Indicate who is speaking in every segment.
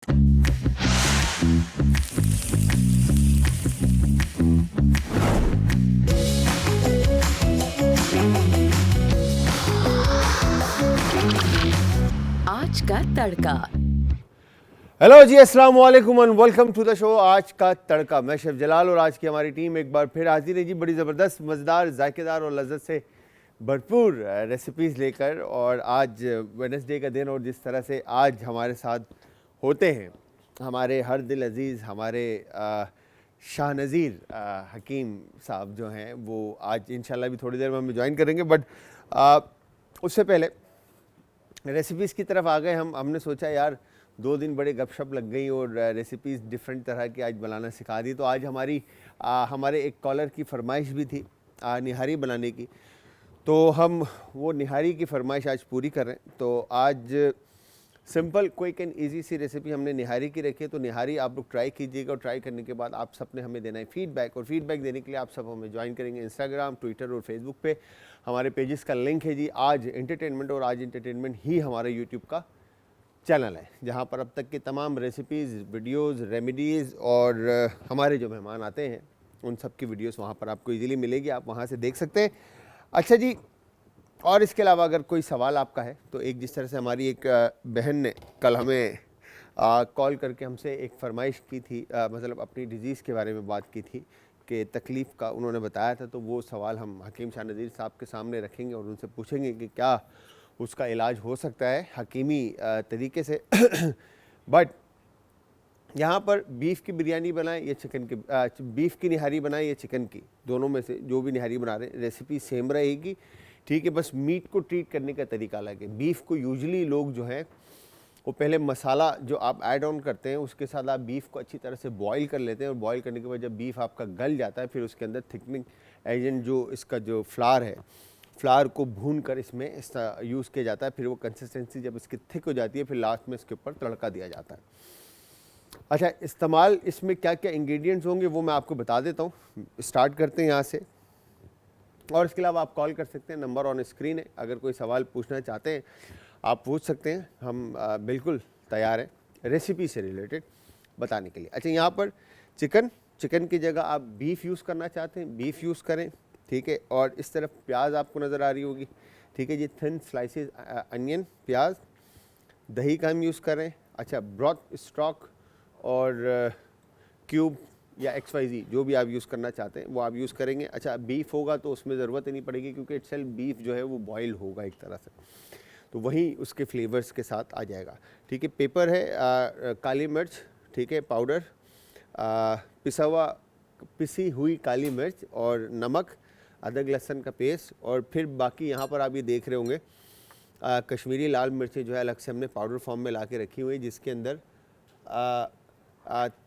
Speaker 1: आज का तड़का।
Speaker 2: हेलो जी, अस्सलाम वालेकुम and welcome to the show आज का तड़का। मैं शेफ जलाल और आज की हमारी टीम एक बार फिर हाजिर है जी, बड़ी ज़बरदस्त, मज़ेदार, जायकेदार और लज्जत से भरपूर रेसिपीज़ लेकर। और आज वेडनेसडे का दिन और जिस तरह से आज हमारे साथ होते हैं हमारे हर दिल अजीज़, हमारे शाह नज़ीर हकीम साहब जो हैं, वो आज इंशाल्लाह भी थोड़ी देर में हमें ज्वाइन करेंगे। बट उससे पहले रेसिपीज़ की तरफ आ गए हमने सोचा यार 2 दिन बड़े गपशप लग गई और रेसिपीज़ डिफरेंट तरह की आज बनाना सिखा दी। तो आज हमारे एक कॉलर की फरमाइश भी थी निहारी बनाने की, तो हम वो निहारी की फरमाइश आज पूरी कर रहे हैं। तो आज simple quick and easy see recipe हमने निहारी की रखी है। तो निहारी आप लोग ट्राई कीजिएगा और ट्राई करने के बाद आप सब ने हमें देना है फीडबैक। और फीडबैक देने के लिए आप सब हमें ज्वाइन करेंगे इंस्टाग्राम, ट्विटर और फेसबुक पे। हमारे पेजेस का लिंक है जी आज एंटरटेनमेंट, और आज एंटरटेनमेंट ही हमारा यूट्यूब का चैनल है, जहाँ पर अब तक के तमाम रेसिपीज़, वीडियोज़, रेमेडीज़ और हमारे जो मेहमान आते हैं उन सब की वीडियोस वहाँ पर आपको इजीली मिलेगी, आप वहाँ से देख सकते हैं। अच्छा जी, और इसके अलावा अगर कोई सवाल आपका है तो एक जिस तरह से हमारी एक बहन ने कल हमें कॉल करके हमसे एक फरमाइश की थी, मतलब अपनी डिज़ीज़ के बारे में बात की थी कि तकलीफ़ का उन्होंने बताया था। तो वो सवाल हम हकीम शाह नज़ीर साहब के सामने रखेंगे और उनसे पूछेंगे कि क्या उसका इलाज हो सकता है हकीमी तरीके से। बट यहाँ पर बीफ की बिरयानी बनाएं या चिकन की, बीफ की निहारी बनाएं या चिकन की, दोनों में से जो भी निहारी बना रहे हैं रेसिपी सेम रहेगी, ठीक है। बस मीट को ट्रीट करने का तरीका अलग है। बीफ को यूजुअली लोग जो है वो पहले मसाला जो आप ऐड ऑन करते हैं उसके साथ आप बीफ को अच्छी तरह से बॉईल कर लेते हैं, और बॉईल करने के बाद जब बीफ आपका गल जाता है फिर उसके अंदर थिकनिंग एजेंट जो इसका जो फ्लावर है, फ्लावर को भून कर इसमें यूज़ किया जाता है। फिर वो कंसिस्टेंसी जब इसकी थिक हो जाती है फिर लास्ट में इसके ऊपर तड़का दिया जाता है। अच्छा, इस्तेमाल इसमें क्या क्या इंग्रेडिएंट्स होंगे वो मैं आपको बता देता हूँ। स्टार्ट करते हैं यहाँ से, और इसके अलावा आप कॉल कर सकते हैं, नंबर ऑन स्क्रीन है। अगर कोई सवाल पूछना चाहते हैं आप पूछ सकते हैं, हम बिल्कुल तैयार हैं रेसिपी से रिलेटेड बताने के लिए। अच्छा, यहाँ पर चिकन की जगह आप बीफ यूज़ करना चाहते हैं बीफ यूज़ करें, ठीक है। और इस तरफ प्याज आपको नज़र आ रही होगी, ठीक है जी, थिन स्लाइसेस अनियन प्याज। दही का हम यूज़ करें, अच्छा, ब्रॉथ स्टॉक और क्यूब या XYZ जो भी आप यूज़ करना चाहते हैं वो आप यूज़ करेंगे। अच्छा, बीफ होगा तो उसमें ज़रूरत ही नहीं पड़ेगी क्योंकि इटसेल्फ बीफ जो है वो बॉयल होगा एक तरह से, तो वही उसके फ्लेवर्स के साथ आ जाएगा, ठीक है। पेपर है, काली मिर्च, ठीक है, पाउडर, पिसी हुई काली मिर्च और नमक, अदरक लहसुन का पेस्ट। और फिर बाकी यहाँ पर आप ये देख रहे होंगे कश्मीरी लाल मिर्चें जो है अलग से हमने पाउडर फॉर्म में ला के रखी हुई है, जिसके अंदर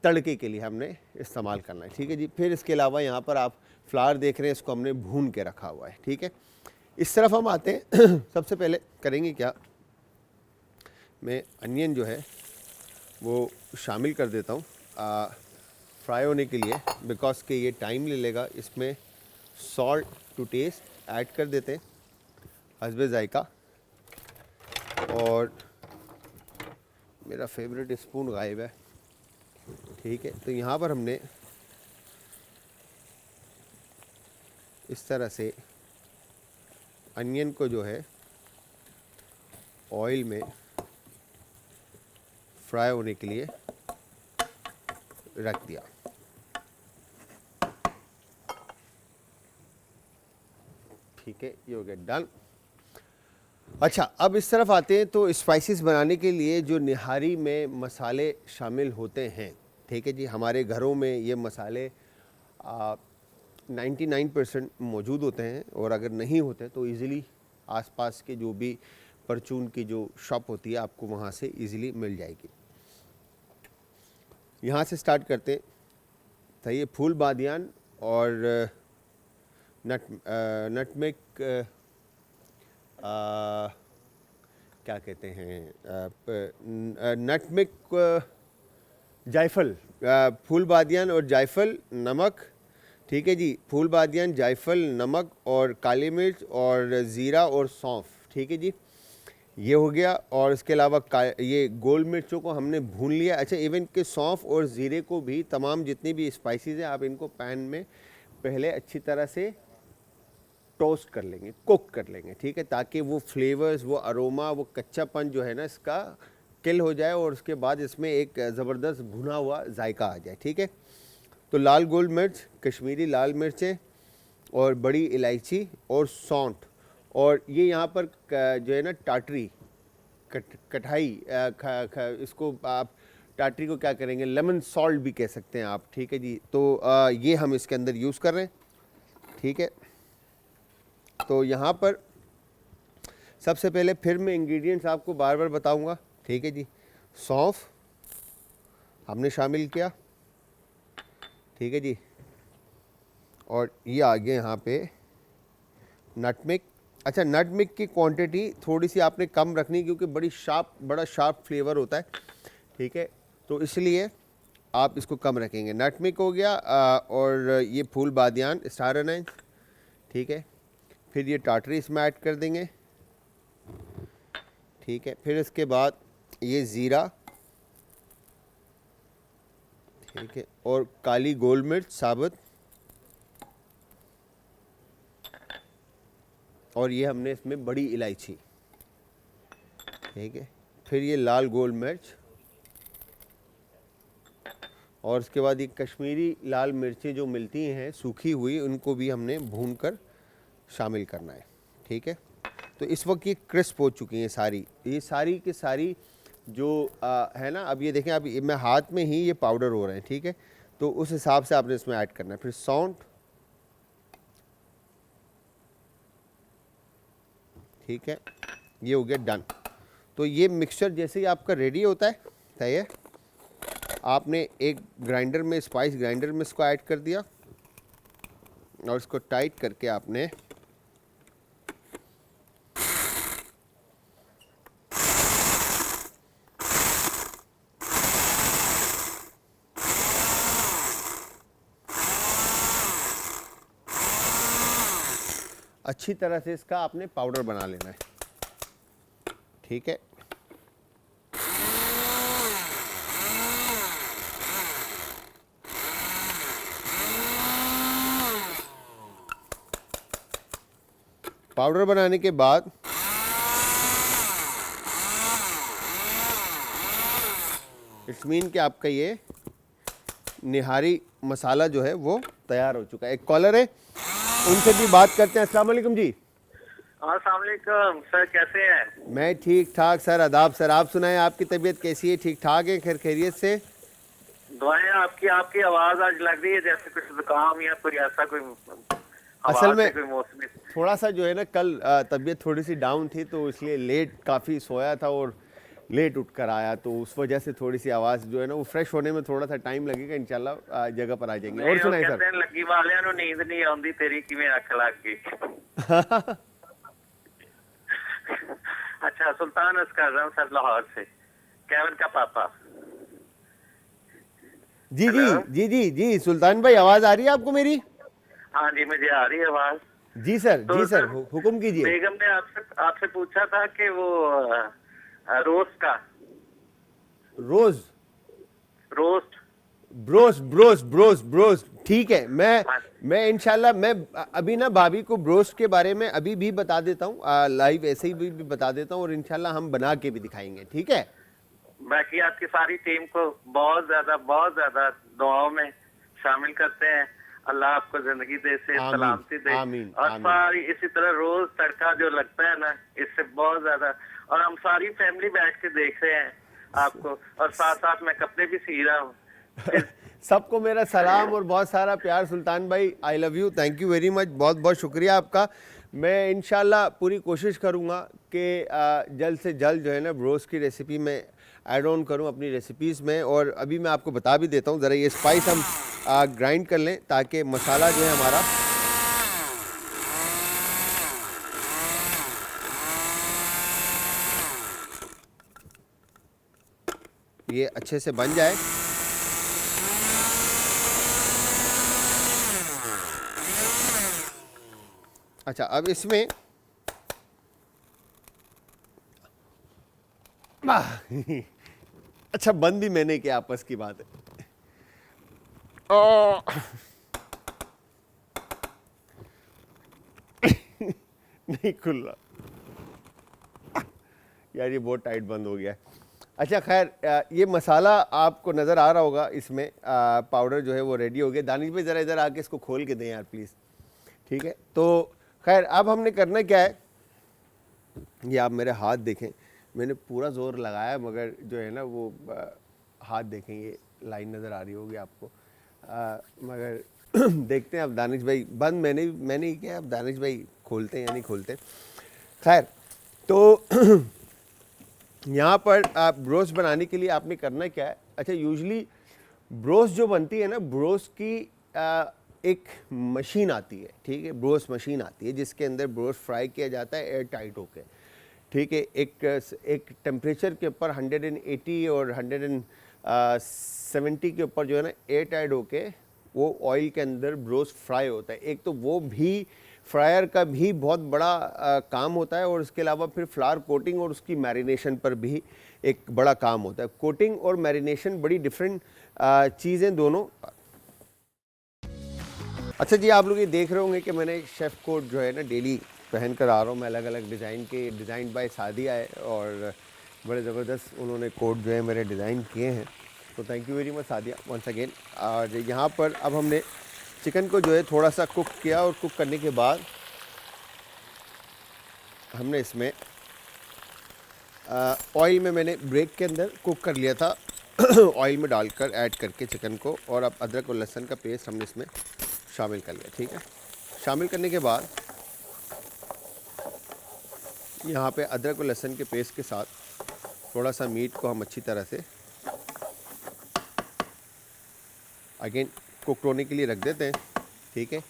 Speaker 2: तड़के के लिए हमने इस्तेमाल करना है, ठीक है जी। फिर इसके अलावा यहाँ पर आप फ्लावर देख रहे हैं, इसको हमने भून के रखा हुआ है, ठीक है। इस तरफ हम आते हैं। सबसे पहले करेंगे क्या, मैं अनियन जो है वो शामिल कर देता हूँ फ्राई होने के लिए, बिकॉज के ये टाइम ले लेगा। इसमें सॉल्ट टू टेस्ट ऐड कर देते हैं हस्बे जायका, और मेरा फेवरेट स्पून गायब है, ठीक है। तो यहाँ पर हमने इस तरह से अनियन को जो है ऑयल में फ्राई होने के लिए रख दिया, ठीक है, ये हो गया डन। अच्छा, अब इस तरफ आते हैं तो स्पाइसेस बनाने के लिए जो निहारी में मसाले शामिल होते हैं, ठीक है जी। हमारे घरों में ये मसाले 99% मौजूद होते हैं, और अगर नहीं होते तो इजीली आसपास के जो भी परचून की जो शॉप होती है आपको वहाँ से इजीली मिल जाएगी। यहाँ से स्टार्ट करते हैं, तो ये फूल बादियान और नटमेग, क्या कहते हैं, नटमेग, जायफल, फूल बादियान और जायफल, नमक, ठीक है जी, फूल बादियान, जायफल, नमक और काली मिर्च और ज़ीरा और सौंफ, ठीक है जी। ये हो गया। और इसके अलावा ये गोल मिर्चों को हमने भून लिया। अच्छा, इवन के सौंफ और ज़ीरे को भी, तमाम जितनी भी स्पाइसेस हैं, आप इनको पैन में पहले अच्छी तरह से टोस्ट कर लेंगे, कुक कर लेंगे, ठीक है, ताकि वो फ्लेवर्स, वो अरोमा, वो कच्चापन जो है ना इसका किल हो जाए और उसके बाद इसमें एक ज़बरदस्त भुना हुआ जायका आ जाए, ठीक है। तो लाल गोल मिर्च, कश्मीरी लाल मिर्चें और बड़ी इलायची और सौंठ, और ये यहाँ पर जो है ना टाटरी, कटाई, इसको आप टाटरी को क्या करेंगे, लेमन सॉल्ट भी कह सकते हैं आप, ठीक है जी। तो ये हम इसके अंदर यूज़ कर रहे हैं, ठीक है। तो यहाँ पर सबसे पहले फिर मैं इंग्रेडिएंट्स आपको बार बार बताऊंगा, ठीक है जी। सौंफ हमने शामिल किया, ठीक है जी। और ये आ गया यहाँ पे नटमेग। अच्छा, नटमेग की क्वांटिटी थोड़ी सी आपने कम रखनी क्योंकि बड़ा शार्प फ्लेवर होता है, ठीक है, तो इसलिए आप इसको कम रखेंगे। नटमेग हो गया और ये फूल बादियान, स्टार अनाज, ठीक है। फिर ये टाटरी इसमें ऐड कर देंगे, ठीक है। फिर इसके बाद ये ज़ीरा, ठीक है, और काली गोल मिर्च साबुत, और ये हमने इसमें बड़ी इलायची, ठीक है। फिर ये लाल गोल मिर्च, और उसके बाद ये कश्मीरी लाल मिर्चें जो मिलती हैं सूखी हुई, उनको भी हमने भूनकर शामिल करना है, ठीक है। तो इस वक्त ये क्रिस्प हो चुकी हैं सारी, ये सारी की सारी जो है ना। अब ये देखें, अब मैं हाथ में ही ये पाउडर हो रहे हैं, ठीक है। तो उस हिसाब से आपने इसमें ऐड करना है। फिर सौंठ, ठीक है, ये हो गया डन। तो ये मिक्सचर जैसे ही आपका रेडी होता है तैयार, आपने एक ग्राइंडर में, स्पाइस ग्राइंडर में इसको ऐड कर दिया और इसको टाइट करके आपने अच्छी तरह से इसका आपने पाउडर बना लेना है, ठीक है। पाउडर बनाने के बाद इट्स मीन कि आपका ये निहारी मसाला जो है वो तैयार हो चुका है। एक कॉलर है, उनसे भी बात करते हैं। अस्सलाम वालेकुम जी।
Speaker 3: अस्सलाम वालेकुम सर, कैसे हैं?
Speaker 2: मैं ठीक ठाक सर, आदाब सर। आप सुनाएं, आपकी तबीयत कैसी है? ठीक ठाक है, खैर खैरियत से?
Speaker 3: दुआएं आपकी। आपकी आवाज आज लग रही है जैसे कुछ जुकाम या कोई ऐसा कोई
Speaker 2: असल में
Speaker 3: कोई मौसमी।
Speaker 2: थोड़ा सा जो है ना, कल तबीयत थोड़ी सी डाउन थी तो इसलिए लेट काफ़ी सोया था और लेट उठ कर आया, तो उस वजह से थोड़ी सी आवाज़ जो है ना वो फ्रेश होने में थोड़ा सा टाइम लगेगा। इंशाल्लाह जगह पर आ जाएंगे। और सुनाए सर?
Speaker 3: लगी वालियां नु नींद नहीं आउंदी, तेरी किवें अख लग गई। अच्छा, सुल्तान अर्ज कर रहा हूँ सर, लाहौर से, केविन का पापा।
Speaker 2: जी जी जी जी जी सुल्तान भाई, आवाज़ आ रही है आपको मेरी?
Speaker 3: हाँ जी, मुझे आ रही है आवाज।
Speaker 2: जी सर,
Speaker 3: तो
Speaker 2: जी सर, हुक्म कीजिए।
Speaker 3: बेगम ने आपसे पूछा था कि वो रोस्ट का
Speaker 2: रोस्ट ब्रोस्ट, ठीक है। मैं इंशाल्लाह मैं अभी ना भाभी को ब्रोस्ट के बारे में अभी भी बता देता हूँ, लाइव ऐसे ही भी बता देता हूँ, और इंशाल्लाह हम बना के भी दिखाएंगे, ठीक है।
Speaker 3: बाकी आपकी सारी टीम को बहुत ज्यादा दुआओं में शामिल करते हैं। अल्लाह आपको जिंदगी दे, से सलामती दे।
Speaker 2: आमीन,
Speaker 3: और
Speaker 2: आमीन।
Speaker 3: सारी इसी तरह रोज तड़का जो लगता है ना, इससे बहुत ज्यादा, और हम सारी फैमिली बैठ के देख रहे हैं आपको, और साथ साथ मैं कपड़े भी सी रहा हूँ।
Speaker 2: सबको मेरा सलाम और बहुत सारा प्यार। सुल्तान भाई, I love you, thank you very much, बहुत बहुत शुक्रिया आपका। मैं इंशाल्लाह पूरी कोशिश करूँगा कि जल्द से जल्द जो है ना ब्रोस्ट की रेसिपी में ऐड ऑन करूँ अपनी रेसिपीज़ में। और अभी मैं आपको बता भी देता हूँ, ज़रा ये स्पाइस हम ग्राइंड कर लें ताकि मसाला जो है हमारा ये अच्छे से बन जाए। अच्छा, अब इसमें अच्छा, बंद भी मैंने किया, आपस की बात है। आ, नहीं खुल रहा यार, ये बहुत टाइट बंद हो गया है। अच्छा खैर, ये मसाला आपको नज़र आ रहा होगा, इसमें पाउडर जो है वो रेडी हो गया। दानिश भाई ज़रा इधर आके इसको खोल के दें यार प्लीज़। ठीक है, तो खैर अब हमने करना क्या है, ये आप मेरे हाथ देखें, मैंने पूरा ज़ोर लगाया मगर जो है ना वो हाथ देखें, ये लाइन नज़र आ रही होगी आपको, मगर देखते हैं अब दानिश भाई, बंद मैंने ही किया, अब दानिश भाई खोलते हैं या नहीं खोलते। खैर, तो यहाँ पर आप ब्रोस बनाने के लिए आपने करना क्या है। अच्छा, यूजुअली ब्रोस जो बनती है ना, ब्रोस की एक मशीन आती है, ठीक है, ब्रोस मशीन आती है जिसके अंदर ब्रोस फ्राई किया जाता है एयर टाइट होके, ठीक है। एक टेम्परेचर के ऊपर 180 और 170 के ऊपर जो है ना एयर टाइट होके वो ऑयल के अंदर ब्रोस फ्राई होता है। एक तो वो भी फ्रायर का भी बहुत बड़ा काम होता है, और उसके अलावा फिर फ्लावर कोटिंग और उसकी मैरिनेशन पर भी एक बड़ा काम होता है। कोटिंग और मैरिनेशन बड़ी डिफरेंट चीज़ें दोनों। अच्छा जी, आप लोग ये देख रहे होंगे कि मैंने शेफ़ कोट जो है ना डेली पहन कर आ रहा हूँ मैं, अलग अलग डिज़ाइन के, डिज़ाइन बाय सादिया है, और बड़े ज़बरदस्त उन्होंने कोट जो है मेरे डिज़ाइन किए हैं, तो thank you very much Sadia once again. और यहाँ पर अब हमने चिकन को जो है थोड़ा सा कुक किया, और कुक करने के बाद हमने इसमें ऑयल में मैंने ब्रेक के अंदर कुक कर लिया था ऑयल में डालकर ऐड करके चिकन को, और अब अदरक और लहसुन का पेस्ट हमने इसमें शामिल कर लिया। ठीक है, शामिल करने के बाद यहाँ पे अदरक और लहसुन के पेस्ट के साथ थोड़ा सा मीट को हम अच्छी तरह से अगेन कुक होने के लिए रख देते हैं। ठीक है,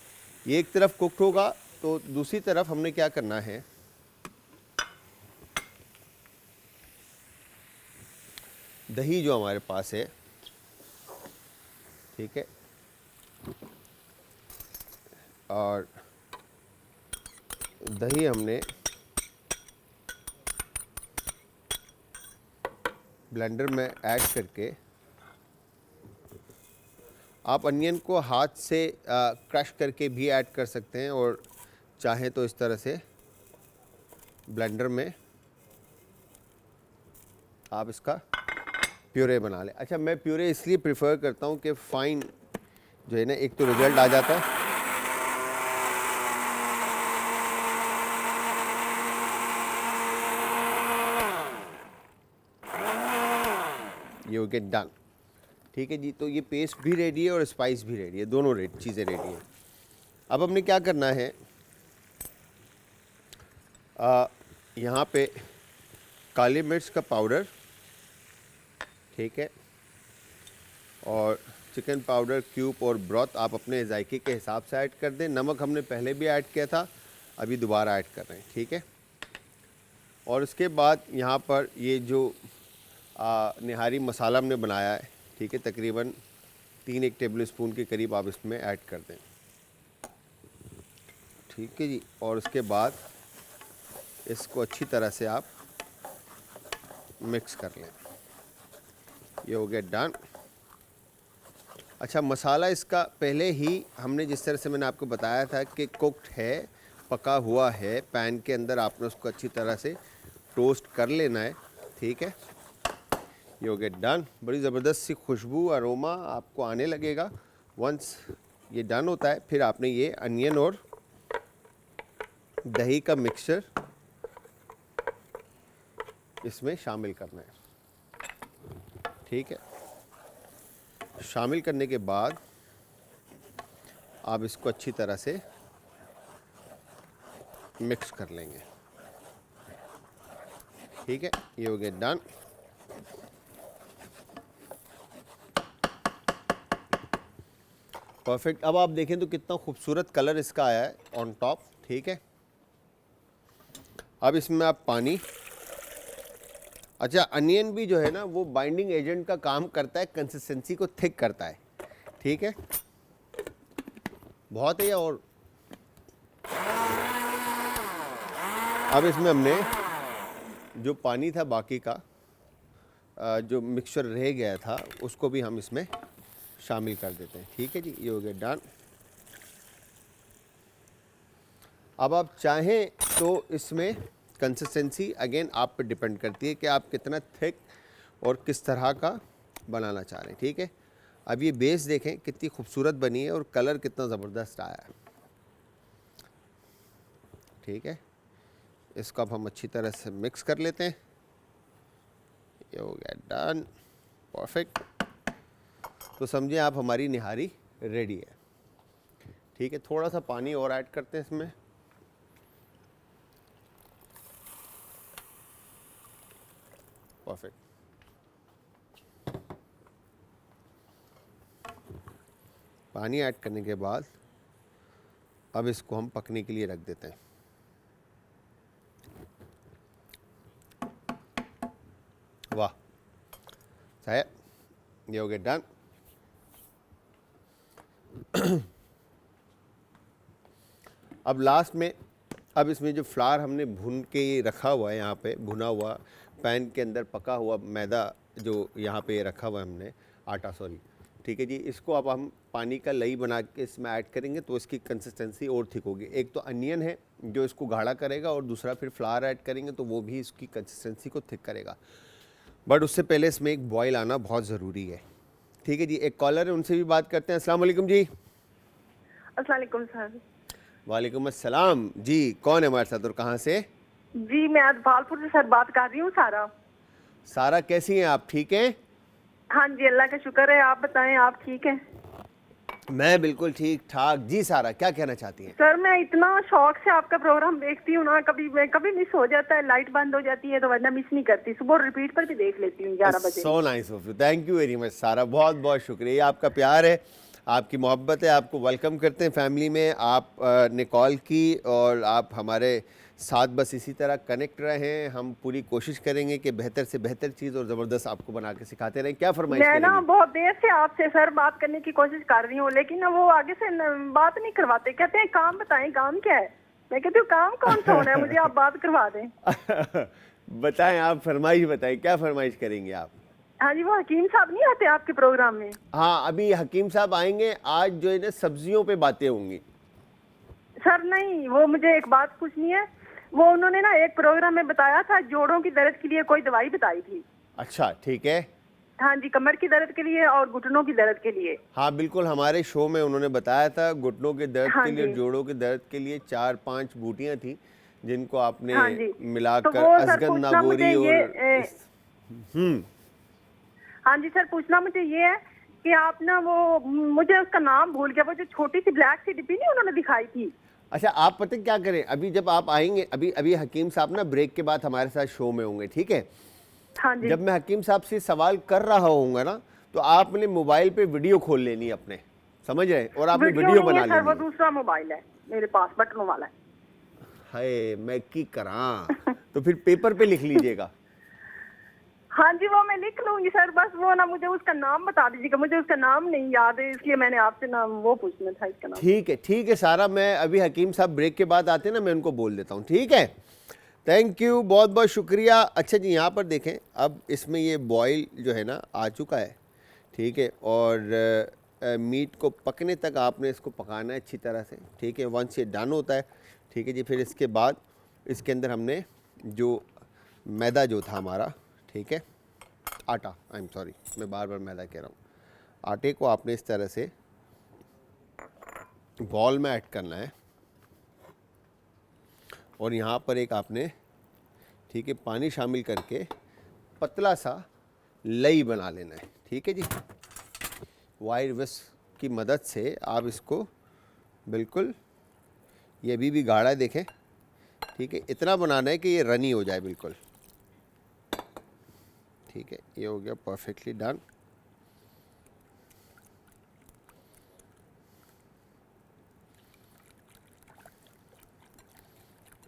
Speaker 2: ये एक तरफ कुक होगा तो दूसरी तरफ हमने क्या करना है, दही जो हमारे पास है, ठीक है, और दही हमने ब्लेंडर में ऐड करके, आप अनियन को हाथ से क्रश करके भी ऐड कर सकते हैं, और चाहें तो इस तरह से ब्लेंडर में आप इसका प्यूरे बना लें। अच्छा, मैं प्यूरे इसलिए प्रेफर करता हूँ कि फ़ाइन जो है ना, एक तो रिज़ल्ट आ जाता है, ये हो गया डन। ठीक है जी, तो ये पेस्ट भी रेडी है और स्पाइस भी रेडी है, दोनों चीज़ें रेडी हैं। अब हमने क्या करना है, यहाँ पे काली मिर्च का पाउडर, ठीक है, और चिकन पाउडर क्यूब और ब्रॉथ आप अपने जायके के हिसाब से ऐड कर दें। नमक हमने पहले भी ऐड किया था, अभी दोबारा ऐड कर रहे हैं। ठीक है, और उसके बाद यहाँ पर ये जो निहारी मसाला हमने बनाया है, ठीक है, तकरीबन 3 टेबल स्पून के करीब आप इसमें ऐड कर दें। ठीक है जी, और उसके बाद इसको अच्छी तरह से आप मिक्स कर लें। ये हो गया डन। अच्छा, मसाला इसका पहले ही हमने जिस तरह से मैंने आपको बताया था कि कुक्ड है, पका हुआ है, पैन के अंदर आपने उसको अच्छी तरह से टोस्ट कर लेना है। ठीक है, ये हो गया डन। बड़ी ज़बरदस्त सी खुशबू, अरोमा आपको आने लगेगा। वंस ये डन होता है, फिर आपने ये अनियन और दही का मिक्सचर इसमें शामिल करना है। ठीक है, शामिल करने के बाद आप इसको अच्छी तरह से मिक्स कर लेंगे। ठीक है, ये हो गया डन। परफेक्ट। अब आप देखें तो कितना खूबसूरत कलर इसका आया है ऑन टॉप। ठीक है, अब इसमें आप पानी, अच्छा अनियन भी जो है ना वो बाइंडिंग एजेंट का काम करता है, कंसिस्टेंसी को थिक करता है। ठीक है, बहुत है। और अब इसमें हमने जो पानी था बाकी का जो मिक्सचर रह गया था उसको भी हम इसमें शामिल कर देते हैं। ठीक है जी, ये हो गया डन। अब आप चाहें तो इसमें कंसिस्टेंसी अगेन आप पे डिपेंड करती है कि आप कितना थिक और किस तरह का बनाना चाह रहे हैं। ठीक है, अब ये बेस देखें कितनी खूबसूरत बनी है और कलर कितना ज़बरदस्त आया है। ठीक है, इसको अब हम अच्छी तरह से मिक्स कर लेते हैं। ये हो गया डन, परफेक्ट। तो समझिए आप हमारी निहारी रेडी है। ठीक है, थोड़ा सा पानी और ऐड करते हैं इसमें। परफेक्ट। पानी ऐड करने के बाद अब इसको हम पकने के लिए रख देते हैं। वाह साहब, ये हो गया डन। अब लास्ट में अब इसमें जो फ्लावर हमने भून के रखा हुआ है, यहाँ पे भुना हुआ पैन के अंदर पका हुआ मैदा जो यहाँ पे रखा हुआ है हमने, आटा सॉरी, ठीक है जी, इसको अब हम पानी का लई बना के इसमें ऐड करेंगे तो इसकी कंसिस्टेंसी और थिक होगी। एक तो अनियन है जो इसको गाढ़ा करेगा और दूसरा फिर फ्लावर ऐड करेंगे तो वो भी इसकी कंसिस्टेंसी को थिक करेगा। बट उससे पहले इसमें एक बॉयल आना बहुत ज़रूरी है। ठीक है जी, एक कॉलर है, उनसे भी बात करते हैं। अस्सलाम वालेकुम जी।
Speaker 4: अस्सलाम वालेकुम सर।
Speaker 2: वालेकुम अस्सलाम जी, कौन है हमारे साथ और कहाँ से?
Speaker 4: जी मैं आज भालपुर से सर बात कर रही हूँ, सारा।
Speaker 2: सारा कैसी हैं आप, ठीक हैं?
Speaker 4: हाँ जी, अल्लाह का शुक्र है, आप बताएं आप ठीक हैं?
Speaker 2: मैं बिल्कुल ठीक ठाक जी। सारा क्या कहना चाहती हैं?
Speaker 4: सर मैं इतना शौक से आपका प्रोग्राम देखती हूँ ना, कभी मिस हो जाता है, लाइट बंद हो जाती है तो वरना मिस नहीं करती, सुबह रिपीट पर भी देख लेती हूँ 11 बजे।
Speaker 2: So nice of you, thank you very much सारा, बहुत बहुत शुक्रिया। ये आपका प्यार है, आपकी मोहब्बत है, आपको वेलकम करते हैं फैमिली में। आप ने कॉल की और आप हमारे साथ बस इसी तरह कनेक्ट रहें। हम पूरी कोशिश करेंगे कि बेहतर से बेहतर चीज़ और ज़बरदस्त आपको बना के सिखाते रहें। क्या फरमाइश
Speaker 4: मैं
Speaker 2: करेंगे?
Speaker 4: ना बहुत देर से आपसे सर बात करने की कोशिश कर रही हूँ, लेकिन ना वो आगे से बात नहीं करवाते, कहते हैं काम बताएं, काम क्या है? मैं कहती हूँ काम कौन सा होना है, मुझे आप बात करवा दें।
Speaker 2: बताएं, आप फरमाइश बताएं, क्या फरमाइश करेंगे आप?
Speaker 4: हाँ जी, वो हकीम साहब नहीं आते आपके प्रोग्राम में?
Speaker 2: हाँ, अभी हकीम साहब आएंगे। आज जो है ना सब्जियों पे बातें होंगी।
Speaker 4: सर नहीं, वो मुझे एक बात पूछनी है। वो उन्होंने ना एक प्रोग्राम में बताया था, जोड़ों की दर्द के लिए कोई दवाई बताई थी।
Speaker 2: अच्छा ठीक है।
Speaker 4: हाँ जी, कमर की दर्द के लिए और घुटनों की दर्द के लिए।
Speaker 2: हाँ बिल्कुल, हमारे शो में उन्होंने बताया था घुटनों के दर्द
Speaker 4: हाँ
Speaker 2: के लिए,
Speaker 4: जी।
Speaker 2: जोड़ों के दर्द के लिए 4-5 बूटियां थी जिनको आपने
Speaker 4: हाँ जी।
Speaker 2: मिलाकर
Speaker 4: तो वो सर
Speaker 2: असगन
Speaker 4: पूछना
Speaker 2: नागौरी
Speaker 4: मुझे ये,
Speaker 2: और
Speaker 4: हाँ जी सर, पूछना मुझे ये है कि आप ना वो, मुझे उसका नाम भूल गया, वो जो छोटी सी ब्लैक सी डिब्बी नहीं उन्होंने दिखाई थी।
Speaker 2: अच्छा, आप पता क्या करें, अभी जब आप आएंगे, अभी हकीम साहब ना ब्रेक के बाद हमारे साथ शो में होंगे, ठीक है?
Speaker 4: हाँ जी।
Speaker 2: जब मैं हकीम साहब से सवाल कर रहा होऊंगा ना तो आपने मोबाइल पे वीडियो खोल लेनी है अपने, समझ रहे? और आपने वीडियो
Speaker 4: नहीं
Speaker 2: बना
Speaker 4: है सर, वो
Speaker 2: लेनी है।
Speaker 4: दूसरा मोबाइल है मेरे पास, बटनों वाला है।
Speaker 2: हाय, मैं की करा तो फिर पेपर पे लिख लीजिएगा।
Speaker 4: हाँ जी, वो मैं लिख लूंगी सर, बस वो ना मुझे उसका नाम बता दीजिएगा, मुझे उसका नाम नहीं याद है, इसलिए मैंने आपसे नाम वो पूछना था, इसका नाम।
Speaker 2: ठीक है सारा, मैं अभी हकीम साहब ब्रेक के बाद आते हैं ना, मैं उनको बोल देता हूँ, ठीक है? थैंक यू, बहुत बहुत शुक्रिया। अच्छा जी, यहाँ पर देखें, अब इसमें ये बॉयल जो है ना आ चुका है, ठीक है? और मीट को पकने तक आपने इसको पकाना है अच्छी तरह से, ठीक है? वंस ये डन होता है, ठीक है जी, फिर इसके बाद इसके अंदर हमने जो मैदा जो था हमारा, ठीक है, आटा, आई एम सॉरी, मैं बार बार मैदा कह रहा हूँ, आटे को आपने इस तरह से बॉल में ऐड करना है और यहाँ पर एक आपने, ठीक है, पानी शामिल करके पतला सा लई बना लेना है, ठीक है जी? वायर विस्क की मदद से आप इसको बिल्कुल, ये अभी भी गाढ़ा है देखें, ठीक है, इतना बनाना है कि ये रनी हो जाए बिल्कुल, ठीक है? ये हो गया परफेक्टली डन।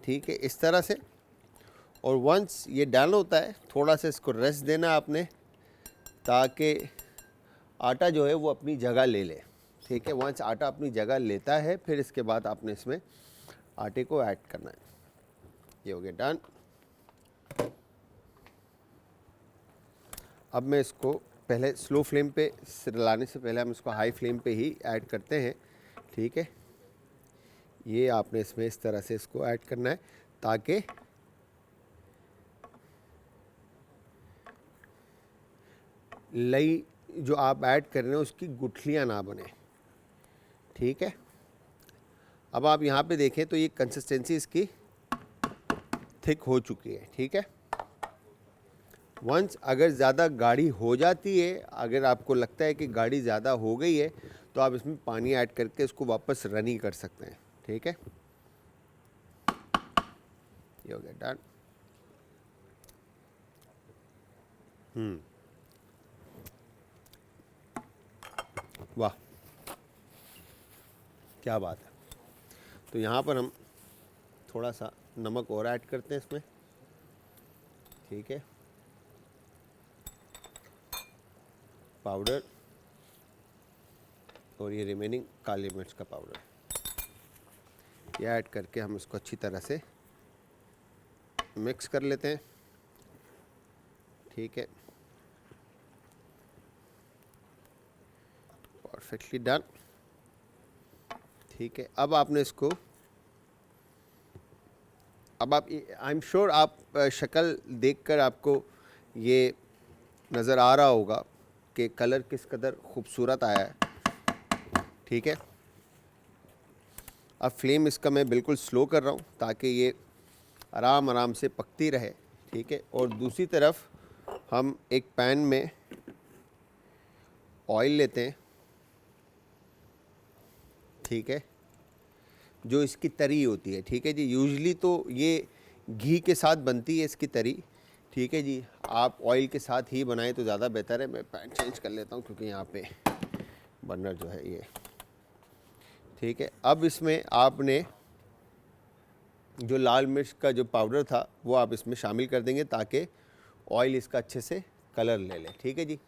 Speaker 2: ठीक है, इस तरह से। और वंस ये डन होता है, थोड़ा सा इसको रेस्ट देना आपने ताकि आटा जो है वो अपनी जगह ले ले, ठीक है? वंस आटा अपनी जगह लेता है, फिर इसके बाद आपने इसमें आटे को ऐड करना है। ये हो गया डन। अब मैं इसको पहले स्लो फ्लेम पे लाने से पहले हम इसको हाई फ्लेम पे ही ऐड करते हैं, ठीक है। ये आपने इसमें इस तरह से इसको ऐड करना है ताकि लई जो आप ऐड कर रहे हैं उसकी गुठलियाँ ना बने, ठीक है। अब आप यहाँ पे देखें तो ये कंसिस्टेंसी इसकी थिक हो चुकी है, ठीक है। वंस अगर ज़्यादा गाढ़ी हो जाती है, अगर आपको लगता है कि गाढ़ी ज़्यादा हो गई है, तो आप इसमें पानी ऐड करके इसको वापस रनी कर सकते हैं, ठीक है। ये हो गया डन। वाह, क्या बात है। तो यहाँ पर हम थोड़ा सा नमक और ऐड करते हैं इसमें, ठीक है। पाउडर और ये रिमेनिंग काली मिर्च का पाउडर, ये ऐड करके हम इसको अच्छी तरह से मिक्स कर लेते हैं, ठीक है। परफेक्टली डन, ठीक है। अब आपने इसको, अब आप, आई एम श्योर आप शक्ल देखकर आपको ये नज़र आ रहा होगा कि कलर किस कदर खूबसूरत आया है, ठीक है। अब फ्लेम इसका मैं बिल्कुल स्लो कर रहा हूँ ताकि ये आराम आराम से पकती रहे, ठीक है। और दूसरी तरफ हम एक पैन में ऑयल लेते हैं, ठीक है, जो इसकी तरी होती है, ठीक है जी। यूजुअली तो ये घी के साथ बनती है इसकी तरी, ठीक है जी। आप ऑयल के साथ ही बनाएं तो ज़्यादा बेहतर है। मैं पैन चेंज कर लेता हूँ क्योंकि यहाँ पे बर्नर जो है ये, ठीक है। अब इसमें आपने जो लाल मिर्च का जो पाउडर था वो आप इसमें शामिल कर देंगे ताकि ऑयल इसका अच्छे से कलर ले ले, ठीक है जी।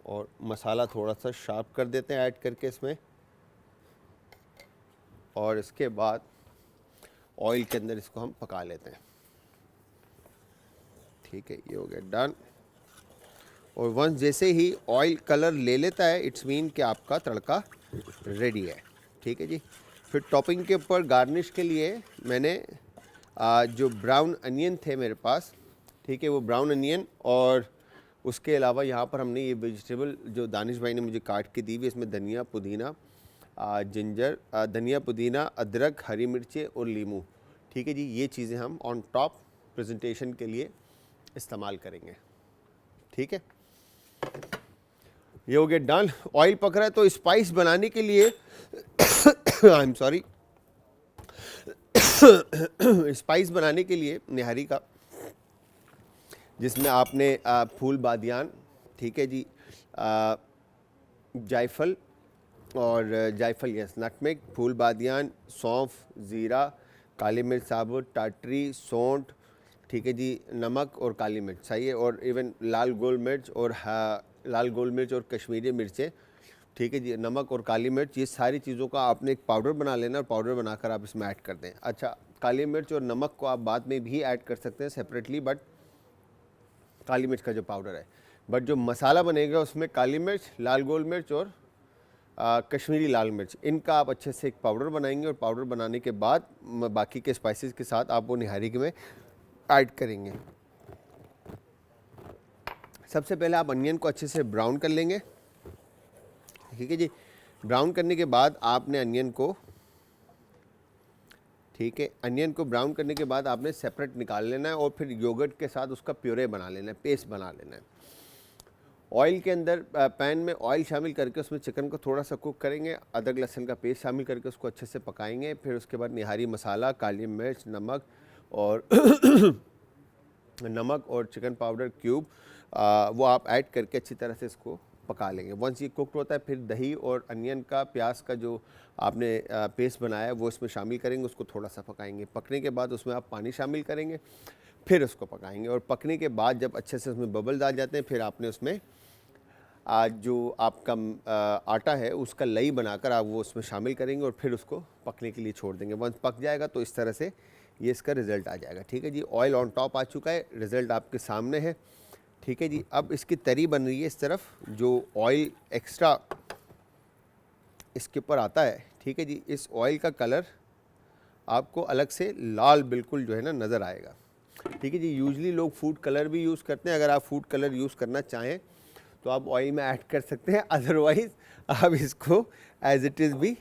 Speaker 2: और मसाला थोड़ा सा शार्प कर देते हैं ऐड करके इसमें, और इसके बाद ऑयल के अंदर इसको हम पका लेते हैं, ठीक है। ये हो गया डन। और वंस जैसे ही ऑयल कलर ले लेता है, इट्स मीन कि आपका तड़का रेडी है, ठीक है जी। फिर टॉपिंग के ऊपर गार्निश के लिए मैंने जो ब्राउन अनियन थे मेरे पास, ठीक है, वो ब्राउन अनियन, और उसके अलावा यहाँ पर हमने ये वेजिटेबल जो दानिश भाई ने मुझे काट के दी हुई, इसमें धनिया पुदीना जिंजर, धनिया पुदीना अदरक हरी मिर्चें और लीमू, ठीक है जी। ये चीज़ें हम ऑन टॉप प्रेजेंटेशन के लिए इस्तेमाल करेंगे, ठीक है। ये हो गया डन। ऑयल पक रहा है तो स्पाइस बनाने के लिए आई एम सॉरी स्पाइस बनाने के लिए निहारी का, जिसमें आपने फूल बादियान, ठीक है जी, जायफल और जायफल यस, नटमेग, फूल बादियान, सौंफ, ज़ीरा, काली मिर्च साबुत, टाटरी, सौंठ, ठीक है जी, नमक और काली मिर्च चाहिए, और इवन लाल गोल मिर्च और लाल गोल मिर्च और कश्मीरी मिर्चें, ठीक है जी, नमक और काली मिर्च, ये सारी चीज़ों का आपने एक पाउडर बना लेना और पाउडर बनाकर आप इसमें ऐड कर दें। अच्छा, काली मिर्च और नमक को आप बाद में भी ऐड कर सकते हैं सेपरेटली, बट काली मिर्च का जो पाउडर है, बट जो मसाला बनेगा उसमें काली मिर्च, लाल गोल मिर्च और कश्मीरी लाल मिर्च, इनका आप अच्छे से एक पाउडर बनाएंगे, और पाउडर बनाने के बाद बाकी के स्पाइसेस के साथ आप वो निहारी में ऐड करेंगे। सबसे पहले आप अनियन को अच्छे से ब्राउन कर लेंगे, ठीक है जी। ब्राउन करने के बाद आपने अनियन को, ठीक है, अनियन को ब्राउन करने के बाद आपने सेपरेट निकाल लेना है, और फिर योगर्ट के साथ उसका प्यूरे बना लेना है, पेस्ट बना लेना है। ऑयल के अंदर पैन में ऑयल शामिल करके उसमें चिकन को थोड़ा सा कुक करेंगे, अदरक लहसुन का पेस्ट शामिल करके उसको अच्छे से पकाएंगे। फिर उसके बाद निहारी मसाला, काली मिर्च, नमक और नमक और चिकन पाउडर क्यूब वो आप ऐड करके अच्छी तरह से इसको पका लेंगे। वंस ये कुकड होता है, फिर दही और अनियन का, प्याज का जो आपने पेस्ट बनाया है वो इसमें शामिल करेंगे, उसको थोड़ा सा पकाएंगे। पकने के बाद उसमें आप पानी शामिल करेंगे, फिर उसको पकाएंगे, और पकने के बाद जब अच्छे से उसमें बबल्स आ जाते हैं, फिर आपने उसमें जो आपका आटा है उसका लई बनाकर आप वो उसमें शामिल करेंगे, और फिर उसको पकने के लिए छोड़ देंगे। वंस पक जाएगा तो इस तरह से ये इसका रिज़ल्ट आ जाएगा। ठीक है जी, ऑयल ऑन टॉप आ चुका है, रिज़ल्ट आपके सामने है। ठीक है जी, अब इसकी तरी बन रही है इस तरफ, जो ऑयल एक्स्ट्रा इसके ऊपर आता है। ठीक है जी, इस ऑयल का कलर आपको अलग से लाल बिल्कुल जो है ना नज़र आएगा। ठीक है जी, यूजली लोग फूड कलर भी यूज़ करते हैं, अगर आप फूड कलर यूज़ करना चाहें तो आप ऑयल में ऐड कर सकते हैं, अदरवाइज़ आप इसको एज इट इज़ भी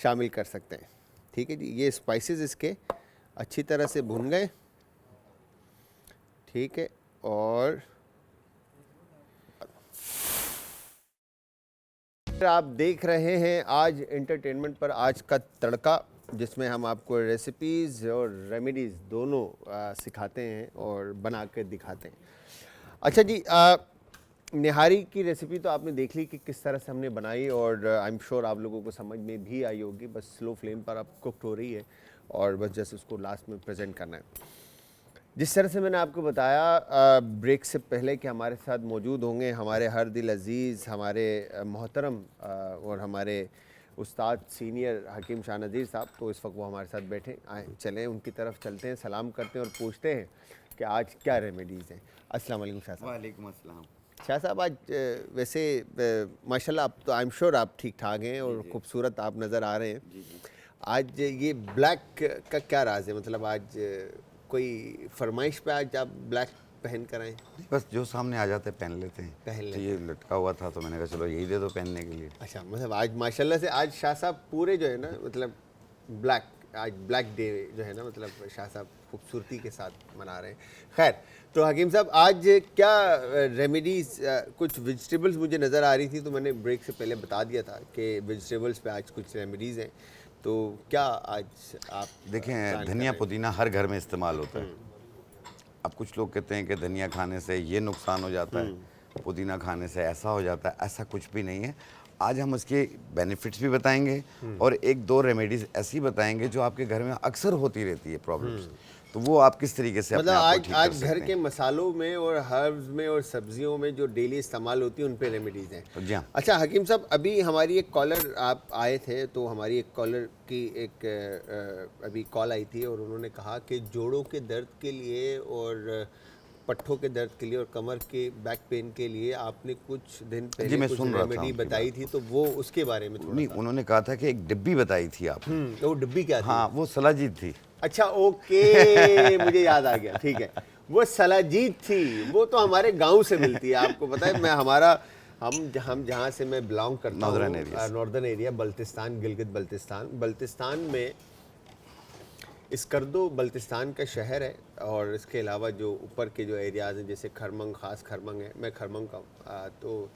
Speaker 2: शामिल कर सकते हैं। ठीक है जी, ये स्पाइसेस इसके अच्छी तरह से भुन गए। ठीक है, और आप देख रहे हैं आज एंटरटेनमेंट पर आज का तड़का, जिसमें हम आपको रेसिपीज़ और रेमेडीज़ दोनों सिखाते हैं और बना कर दिखाते हैं। अच्छा जी, निहारी की रेसिपी तो आपने देख ली कि किस तरह से हमने बनाई, और आई एम श्योर आप लोगों को समझ में भी आई होगी। बस स्लो फ्लेम पर अब कुकड हो रही है और बस जस्ट उसको लास्ट में प्रेजेंट करना है। जिस तरह से मैंने आपको बताया ब्रेक से पहले कि हमारे साथ मौजूद होंगे हमारे हर दिल अज़ीज़, हमारे मोहतरम और हमारे उस्ताद सीनियर हकीम शाह नज़ीर साहब, तो इस वक्त वो हमारे साथ बैठे। आए चलें उनकी तरफ चलते हैं, सलाम करते हैं और पूछते हैं कि आज क्या रेमेडीज़ हैं। अस्सलाम वालेकुम शाह साहब।
Speaker 5: वालेकुम अस्सलाम।
Speaker 2: शाह साहब, आज वैसे माशाल्लाह आप तो आई एम श्योर आप ठीक ठाक हैं और खूबसूरत आप नज़र आ रहे हैं। आज ये ब्लैक का क्या राज है, मतलब आज कोई फरमाइश पे आज आप ब्लैक पहन कर आए?
Speaker 5: बस जो सामने आ जाते पहन लेते हैं।
Speaker 2: पहन लेते
Speaker 5: तो ये लटका हुआ था तो मैंने कहा चलो यही दे दो पहनने के लिए।
Speaker 2: अच्छा, मतलब आज माशाल्लाह से आज शाह साहब पूरे जो है ना, मतलब ब्लैक, आज ब्लैक डे जो है ना, मतलब शाह साहब खूबसूरती के साथ मना रहे हैं। खैर, तो हकीम साहब आज क्या रेमेडीज़, कुछ वेजिटेबल्स मुझे नज़र आ रही थी, तो मैंने ब्रेक से पहले बता दिया था कि वेजिटेबल्स पे आज कुछ रेमेडीज़ हैं, तो क्या आज आप
Speaker 5: देखें, धनिया पुदीना हर घर में इस्तेमाल होता है। अब कुछ लोग कहते हैं कि धनिया खाने से ये नुकसान हो जाता है, पुदीना खाने से ऐसा हो जाता है, ऐसा कुछ भी नहीं है। आज हम उसके बेनिफिट्स भी बताएंगे और एक दो रेमेडीज़ ऐसी बताएंगे जो आपके घर में अक्सर होती रहती है प्रॉब्लम्स, तो वो आप किस तरीके से
Speaker 2: मतलब
Speaker 5: अपने आप को ठीक कर
Speaker 2: आज
Speaker 5: सकते
Speaker 2: घर
Speaker 5: हैं।
Speaker 2: के मसालों में और हर्ब्स में और सब्जियों में जो डेली इस्तेमाल होती है उन पे रेमेडीज़ हैं।
Speaker 5: जी हाँ।
Speaker 2: अच्छा हकीम साहब, अभी हमारी एक कॉलर आप आए थे, तो हमारी एक कॉलर की एक अभी कॉल आई थी और उन्होंने कहा कि जोड़ों के दर्द के लिए और पट्ठों के दर्द के लिए और कमर के बैक पेन के लिए आपने कुछ दिन पहले
Speaker 5: मैं
Speaker 2: कुछ
Speaker 5: सुन रहा था
Speaker 2: रेमेडी
Speaker 5: उनकी
Speaker 2: बताई थी, तो वो उसके बारे में थोड़ा
Speaker 5: नहीं,
Speaker 2: सा।
Speaker 5: उन्होंने कहा था कि एक डिब्बी बताई थी आप।
Speaker 2: वो डिब्बी क्या थी?
Speaker 5: हाँ, वो सलाजीत थी।
Speaker 2: अच्छा, ओके, मुझे याद आ गया। ठीक है, वो सलाजीत थी, वो तो हमारे गांव से मिलती है। आपको पता है, मैं हमारा हम जहाँ से मैं बिलोंग करता हूँ, नॉर्दर्न एरिया, बल्तिस्तान, गिलगित बल्तिस्तान में स्कर्दो बल्तिस्तान का शहर है, और इसके अलावा जो ऊपर के जो एरियाज़ हैं जैसे खरमंग, ख़ास खरमंग है, मैं खरमंग का हूँ, तो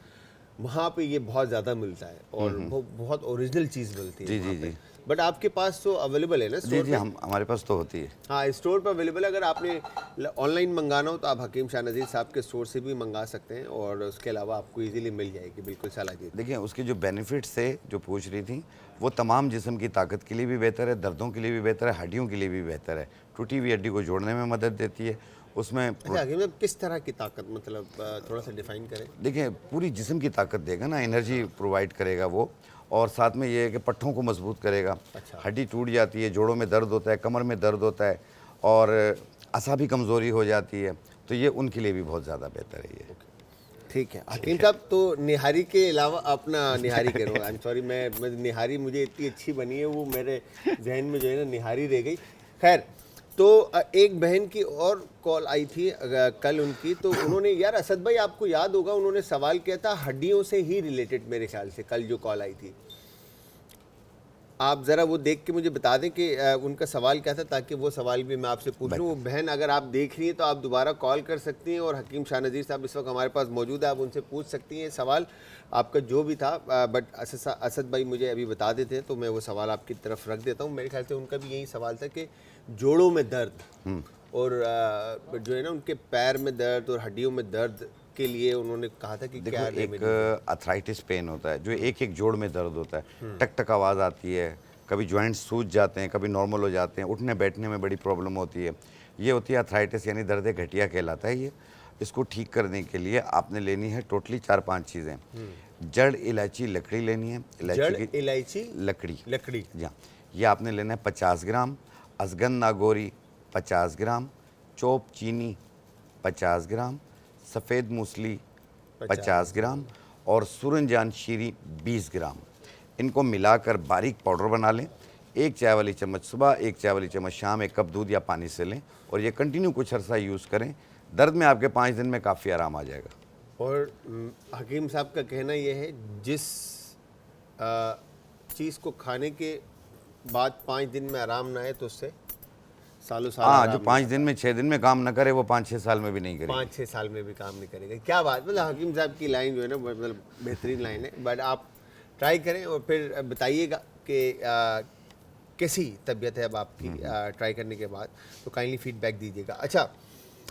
Speaker 2: वहाँ पे ये बहुत ज़्यादा मिलता है और वो बहुत ओरिजिनल चीज़ मिलती है। जी। बट आपके पास तो अवेलेबल है ना स्टोर?
Speaker 5: जी, हमारे पास तो होती है।
Speaker 2: हाँ, स्टोर पर अवेलेबल है। अगर आपने ऑनलाइन मंगाना हो तो आप हकीम शाह नज़ीर साहब के स्टोर से भी मंगा सकते हैं, और उसके अलावा आपको इजीली मिल जाएगी बिल्कुल सलाजीत।
Speaker 5: देखिए, उसके जो बेनिफिट्स थे जो पूछ रही थी, वो तमाम जिस्म की ताकत के लिए भी बेहतर है, दर्दों के लिए भी बेहतर है, हड्डियों के लिए भी बेहतर है, टूटी हुई हड्डी को जोड़ने में मदद देती है। उसमें
Speaker 2: अच्छा हकीम साहब, किस तरह की ताकत, मतलब थोड़ा सा डिफाइन करें।
Speaker 5: देखिए, पूरी जिस्म की ताकत देगा ना, एनर्जी प्रोवाइड करेगा वो, और साथ में ये है कि पट्ठों को मजबूत करेगा।
Speaker 2: अच्छा।
Speaker 5: हड्डी टूट जाती है, जोड़ों में दर्द होता है, कमर में दर्द होता है और असाबी कमज़ोरी हो जाती है, तो ये उनके लिए भी बहुत ज़्यादा बेहतर है ये।
Speaker 2: ठीक है हकीम साहब, तो निहारी के अलावा अपना निहारी कह रहा हूँ, आई एम सॉरी, मैं निहारी मुझे इतनी अच्छी बनी है, वो मेरे जहन में जो है ना निहारी रह गई। खैर, तो एक बहन की और कॉल आई थी कल उनकी, तो उन्होंने, यार असद भाई आपको याद होगा, उन्होंने सवाल किया था हड्डियों से ही रिलेटेड, मेरे ख्याल से कल जो कॉल आई थी, आप ज़रा वो देख के मुझे बता दें कि उनका सवाल क्या था, ताकि वो सवाल भी मैं आपसे पूछ लूँ। वो बहन अगर आप देख रही हैं तो आप दोबारा कॉल कर सकती हैं, और हकीम शाह नज़ीर साहब इस वक्त हमारे पास मौजूद है, आप उनसे पूछ सकती हैं सवाल आपका जो भी था। बट असद भाई मुझे अभी बता देते हैं तो मैं वो सवाल आपकी तरफ रख देता हूँ। मेरे ख्याल से उनका भी यही सवाल था कि जोड़ों में दर्द और जो है ना उनके पैर में दर्द और हड्डियों में दर्द के लिए उन्होंने कहा था कि क्या
Speaker 5: एक अर्थराइटिस पेन होता है, जो एक जोड़ में दर्द होता है, टक टक आवाज़ आती है, कभी जॉइंट्स सूज जाते हैं, कभी नॉर्मल हो जाते हैं, उठने बैठने में बड़ी प्रॉब्लम होती है, ये होती है अर्थराइटिस, यानी दर्द घटिया कहलाता है ये। इसको ठीक करने के लिए आपने लेनी है टोटली 4-5 चीज़ें। जड़ इलायची लकड़ी लेनी है,
Speaker 2: इलायची
Speaker 5: लकड़ी
Speaker 2: लकड़ी,
Speaker 5: जी, ये आपने लेना है 50 ग्राम, अजगन नागौरी 50 ग्राम, चॉप चीनी 50 ग्राम, सफ़ेद मूसली 50 ग्राम और सूरजजान शीरी 20 ग्राम। इनको मिलाकर बारीक पाउडर बना लें। 1 चाय वाली चम्मच सुबह, 1 चाय वाली चम्मच शाम, 1 कप दूध या पानी से लें और ये कंटिन्यू कुछ अर्सा यूज़ करें। दर्द में आपके 5 दिन में काफ़ी आराम आ जाएगा।
Speaker 2: और हकीम साहब का कहना यह है जिस चीज़ को खाने के बाद 5 दिन में आराम ना आए तो उससे सालों साल
Speaker 5: हाँ,
Speaker 2: आराम
Speaker 5: जो
Speaker 2: नहीं
Speaker 5: 5 दिन में 6 दिन में काम न करे वो 5-6 साल में भी नहीं करे।
Speaker 2: 5-6 साल में भी काम नहीं करेगा। क्या बात, मतलब हकीम साहब की लाइन जो है ना मतलब बेहतरीन लाइन है। बट आप ट्राई करें और फिर बताइएगा कि कैसी तबीयत है अब आपकी ट्राई करने के बाद, तो काइंडली फीडबैक दीजिएगा। अच्छा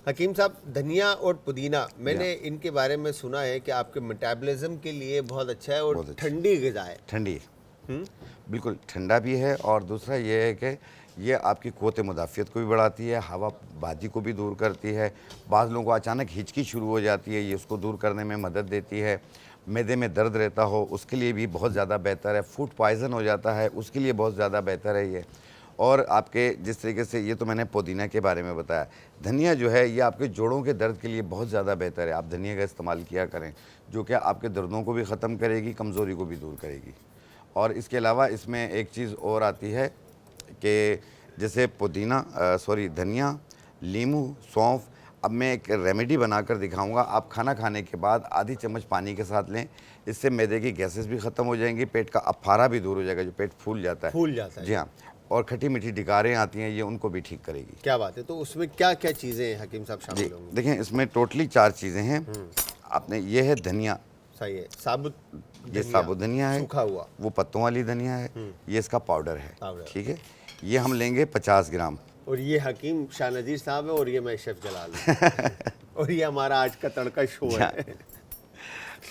Speaker 2: हकीम साहब, धनिया और पुदीना मैंने इनके बारे में सुना है कि आपके मेटाबॉलिज्म के लिए बहुत अच्छा है और ठंडी ग़िज़ा है।
Speaker 5: ठंडी, बिल्कुल ठंडा भी है और दूसरा ये है कि ये आपकी क़ुव्वत मुदाफ़ियत को भी बढ़ाती है, हवा बादी को भी दूर करती है। बाज़ लोगों को अचानक हिचकी शुरू हो जाती है, ये उसको दूर करने में मदद देती है। मैदे में दर्द रहता हो उसके लिए भी बहुत ज़्यादा बेहतर है। फूड पॉइज़न हो जाता है उसके लिए बहुत ज़्यादा बेहतर है ये। और आपके जिस तरीके से, ये तो मैंने पुदीना के बारे में बताया। धनिया जो है ये आपके जोड़ों के दर्द के लिए बहुत ज़्यादा बेहतर है। आप धनिया का इस्तेमाल किया करें, जो कि आपके दर्दों को भी ख़त्म करेगी, कमज़ोरी को भी दूर करेगी। और इसके अलावा इसमें एक चीज़ और आती है कि जैसे धनिया, लीमू, सौंफ। अब मैं एक रेमेडी बनाकर दिखाऊंगा। आप खाना खाने के बाद आधी चम्मच पानी के साथ लें, इससे मैदे की गैसेस भी ख़त्म हो जाएंगी, पेट का अफारा भी दूर हो जाएगा, जो पेट फूल जाता है। जी हाँ, और खट्टी मीठी डिकारें आती हैं, ये उनको भी ठीक करेगी।
Speaker 2: क्या बात है। तो उसमें क्या क्या चीज़ें हैं हकीम साहब शामिल होंगी?
Speaker 5: देखें, इसमें टोटली 4 चीज़ें हैं। आपने, ये है धनिया,
Speaker 2: सही है, साबुत
Speaker 5: ये साबुत धनिया है,
Speaker 2: सूखा हुआ,
Speaker 5: वो पत्तों वाली धनिया है, ये इसका पाउडर है।
Speaker 2: पाउडर।
Speaker 5: ठीक है, ये हम लेंगे 50 ग्राम।
Speaker 2: और ये हकीम शाह नज़ीर साहब है और ये मैं शेफ़ जलाल हूँ और ये हमारा आज का तड़का शो है।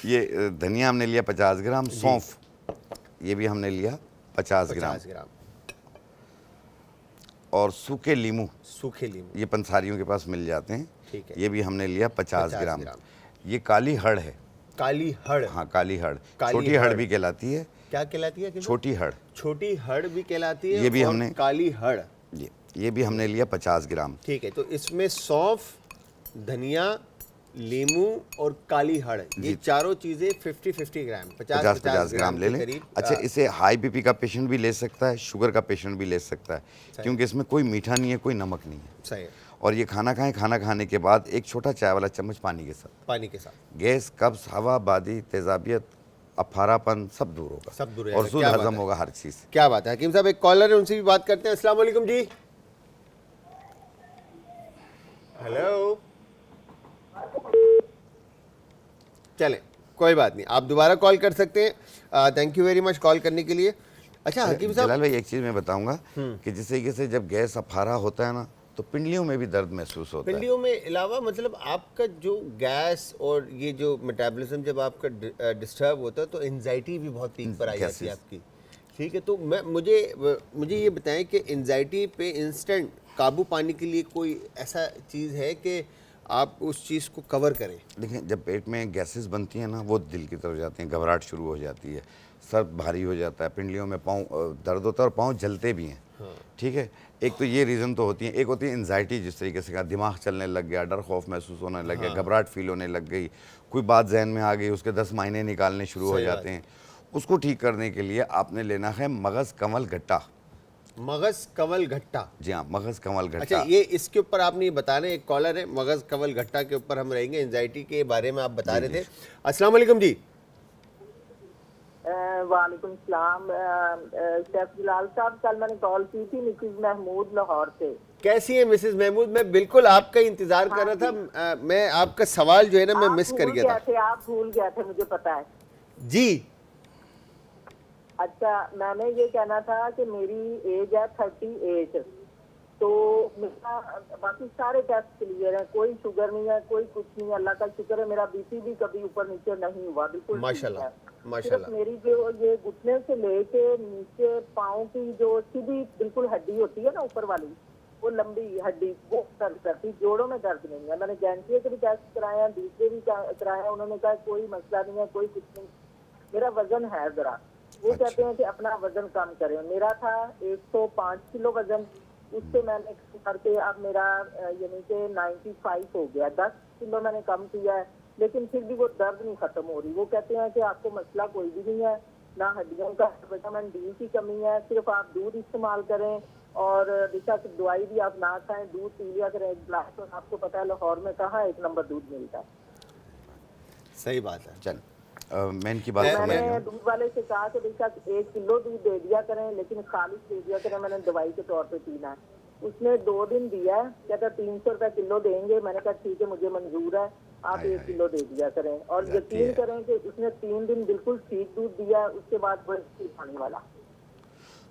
Speaker 5: ये धनिया हमने लिया 50 ग्राम, सौंफ ये भी हमने लिया 50 ग्राम, और सूखे लीमू ये पंसारियों के पास मिल जाते हैं,
Speaker 2: ठीक है,
Speaker 5: ये भी हमने लिया 50 ग्राम। ये काली हड़ है।
Speaker 2: काली हड़?
Speaker 5: हाँ, काली हड़, छोटी हड़ भी कहलाती है।
Speaker 2: क्या कहलाती है?
Speaker 5: छोटी हड़।
Speaker 2: छोटी हड़ भी कहलाती है,
Speaker 5: ये भी
Speaker 2: और
Speaker 5: हमने,
Speaker 2: काली हड़
Speaker 5: ये भी हमने लिया 50 ग्राम।
Speaker 2: ठीक है, तो इसमें सौंफ, धनिया, लीमू और काली हड़, ये चारों चीज़ें 50-50 ग्राम, 50-50 ग्राम ले लें।
Speaker 5: अच्छा, इसे हाई बीपी का पेशेंट भी ले सकता है, शुगर का पेशेंट भी ले सकता है, क्योंकि इसमें कोई मीठा नहीं है, कोई नमक नहीं है।
Speaker 2: सही है।
Speaker 5: और ये खाना खाने के बाद एक छोटा चाय वाला चम्मच पानी के साथ। गैस, कब्ज़, हवा बादी, तेजाबियत, अफारापन सब दूर होगा,
Speaker 2: सब दूर
Speaker 5: और शुद्ध हजम होगा हर चीज़।
Speaker 2: क्या बात है हकीम साहब। एक कॉलर है, उनसे भी बात करते हैं। अस्सलाम वालेकुम जी। हेलो, चले कोई बात नहीं, आप दोबारा कॉल कर सकते हैं। Thank you very much call करने के लिए। अच्छा हकीम साहब,
Speaker 5: जलाल भाई एक चीज़ मैं बताऊंगा कि जिस तरीके से जब गैस अफारा होता है ना, तो पिंडलियों में भी दर्द महसूस होता है।
Speaker 2: पिंडलियों में अलावा मतलब आपका जो गैस और ये जो मेटाबॉलिज्म जब आपका डिस्टर्ब होता है तो एंजाइटी भी बहुत पीक पर आ जाती है आपकी। ठीक है, तो मुझे ये बताएं कि एंजाइटी पे इंस्टेंट काबू पाने के लिए कोई ऐसा चीज़ है कि आप उस चीज़ को कवर करें?
Speaker 5: देखें, जब पेट में गैसेस बनती हैं ना, वो दिल की तरफ जाती हैं, घबराहट शुरू हो जाती है, सर भारी हो जाता है, पिंडलियों में पाँव दर्द होता है और पाँव जलते भी हैं। हाँ। ठीक है, एक तो ये रीज़न तो होती है। एक होती है एंजाइटी, जिस तरीके से कहा, दिमाग चलने लग गया, डर खौफ महसूस होने लग गया, घबराहट फील होने लग गई, कोई बात जहन में आ गई, उसके 10 मायने निकालने शुरू हो जाते हैं। उसको ठीक करने के लिए आपने लेना है मगज़ कमल घट्टा।
Speaker 2: मगज़ कमल घट्टा? जी
Speaker 5: हाँ, मगज़ कमल घट्टा।
Speaker 2: अच्छा, ये इसके ऊपर आपने बता रहे, एक कॉलर है, मगज़ कमल घट्टा के ऊपर हम रहेंगे। एंजाइटी के बारे में आप बता रहे थे। अस्सलाम वालेकुम जी।
Speaker 6: वालेकुम सलाम। शेफ जलाल साहब, कल मैंने कॉल की थी मिसेज महमूद लाहौर से।
Speaker 2: कैसी है मिसेज महमूद? मैं बिल्कुल आपका इंतजार कर रहा था। मैं आपका सवाल जो है ना, मैं मिस कर गया था।
Speaker 6: आप भूल गए थे, मुझे पता है
Speaker 2: जी।
Speaker 6: अच्छा, मैंने ये कहना था कि मेरी एज है 38, तो मेरा बाकी सारे टेस्ट क्लियर है, कोई शुगर नहीं है, कोई कुछ नहीं है, अल्लाह का शुक्र है। मेरा बीपी भी कभी ऊपर नीचे नहीं हुआ, बिल्कुल
Speaker 2: माशाल्लाह
Speaker 6: माशाल्लाह। मेरी जो ये घुटने से लेके नीचे पाँव की जो सीधी बिल्कुल हड्डी होती है ना ऊपर वाली, वो लंबी हड्डी, वो दर्द करती, जोड़ों में दर्द नहीं है। मैंने गैंटिया के भी टेस्ट कराया, दूसरे भी कराया, उन्होंने कहा कोई मसला नहीं है, कोई कुछ नहीं। मेरा वजन है जरा, वो कहते हैं कि अपना वजन कम करें। मेरा था 105 किलो वजन, उससे मैंने करके अब मेरा यानी कि 95 हो गया, 10 किलो मैंने कम किया है, लेकिन फिर भी वो दर्द नहीं खत्म हो रही। वो कहते हैं कि आपको मसला कोई भी नहीं है, ना हड्डियों का, विटामिन डी की कमी है, सिर्फ आप दूध इस्तेमाल करें और बेशक दवाई भी आप ना खाएं, दूध पी लिया करें एक गिलास। और आपको पता है लाहौर में कहाँ 1 नंबर दूध मिलता है।
Speaker 2: सही बात है।
Speaker 5: चल मैं इनकी बात समझ
Speaker 6: मैंने
Speaker 5: गया।
Speaker 6: दूध वाले से कहा कि बेशक 1 किलो दूध दे दिया करें, लेकिन खालिश दे दिया करें, मैंने दवाई के तौर पे पीना है। उसने 2 दिन दिया, कहता 300 रुपए किलो देंगे। मैंने कहा ठीक है, मुझे मंजूर है, आप
Speaker 5: हाय
Speaker 6: 1 किलो दे दिया करें। और
Speaker 5: जाती
Speaker 6: यकीन
Speaker 5: है।
Speaker 6: करें कि उसने 3 दिन बिल्कुल ठीक दूध दिया, उसके बाद वो पानी वाला।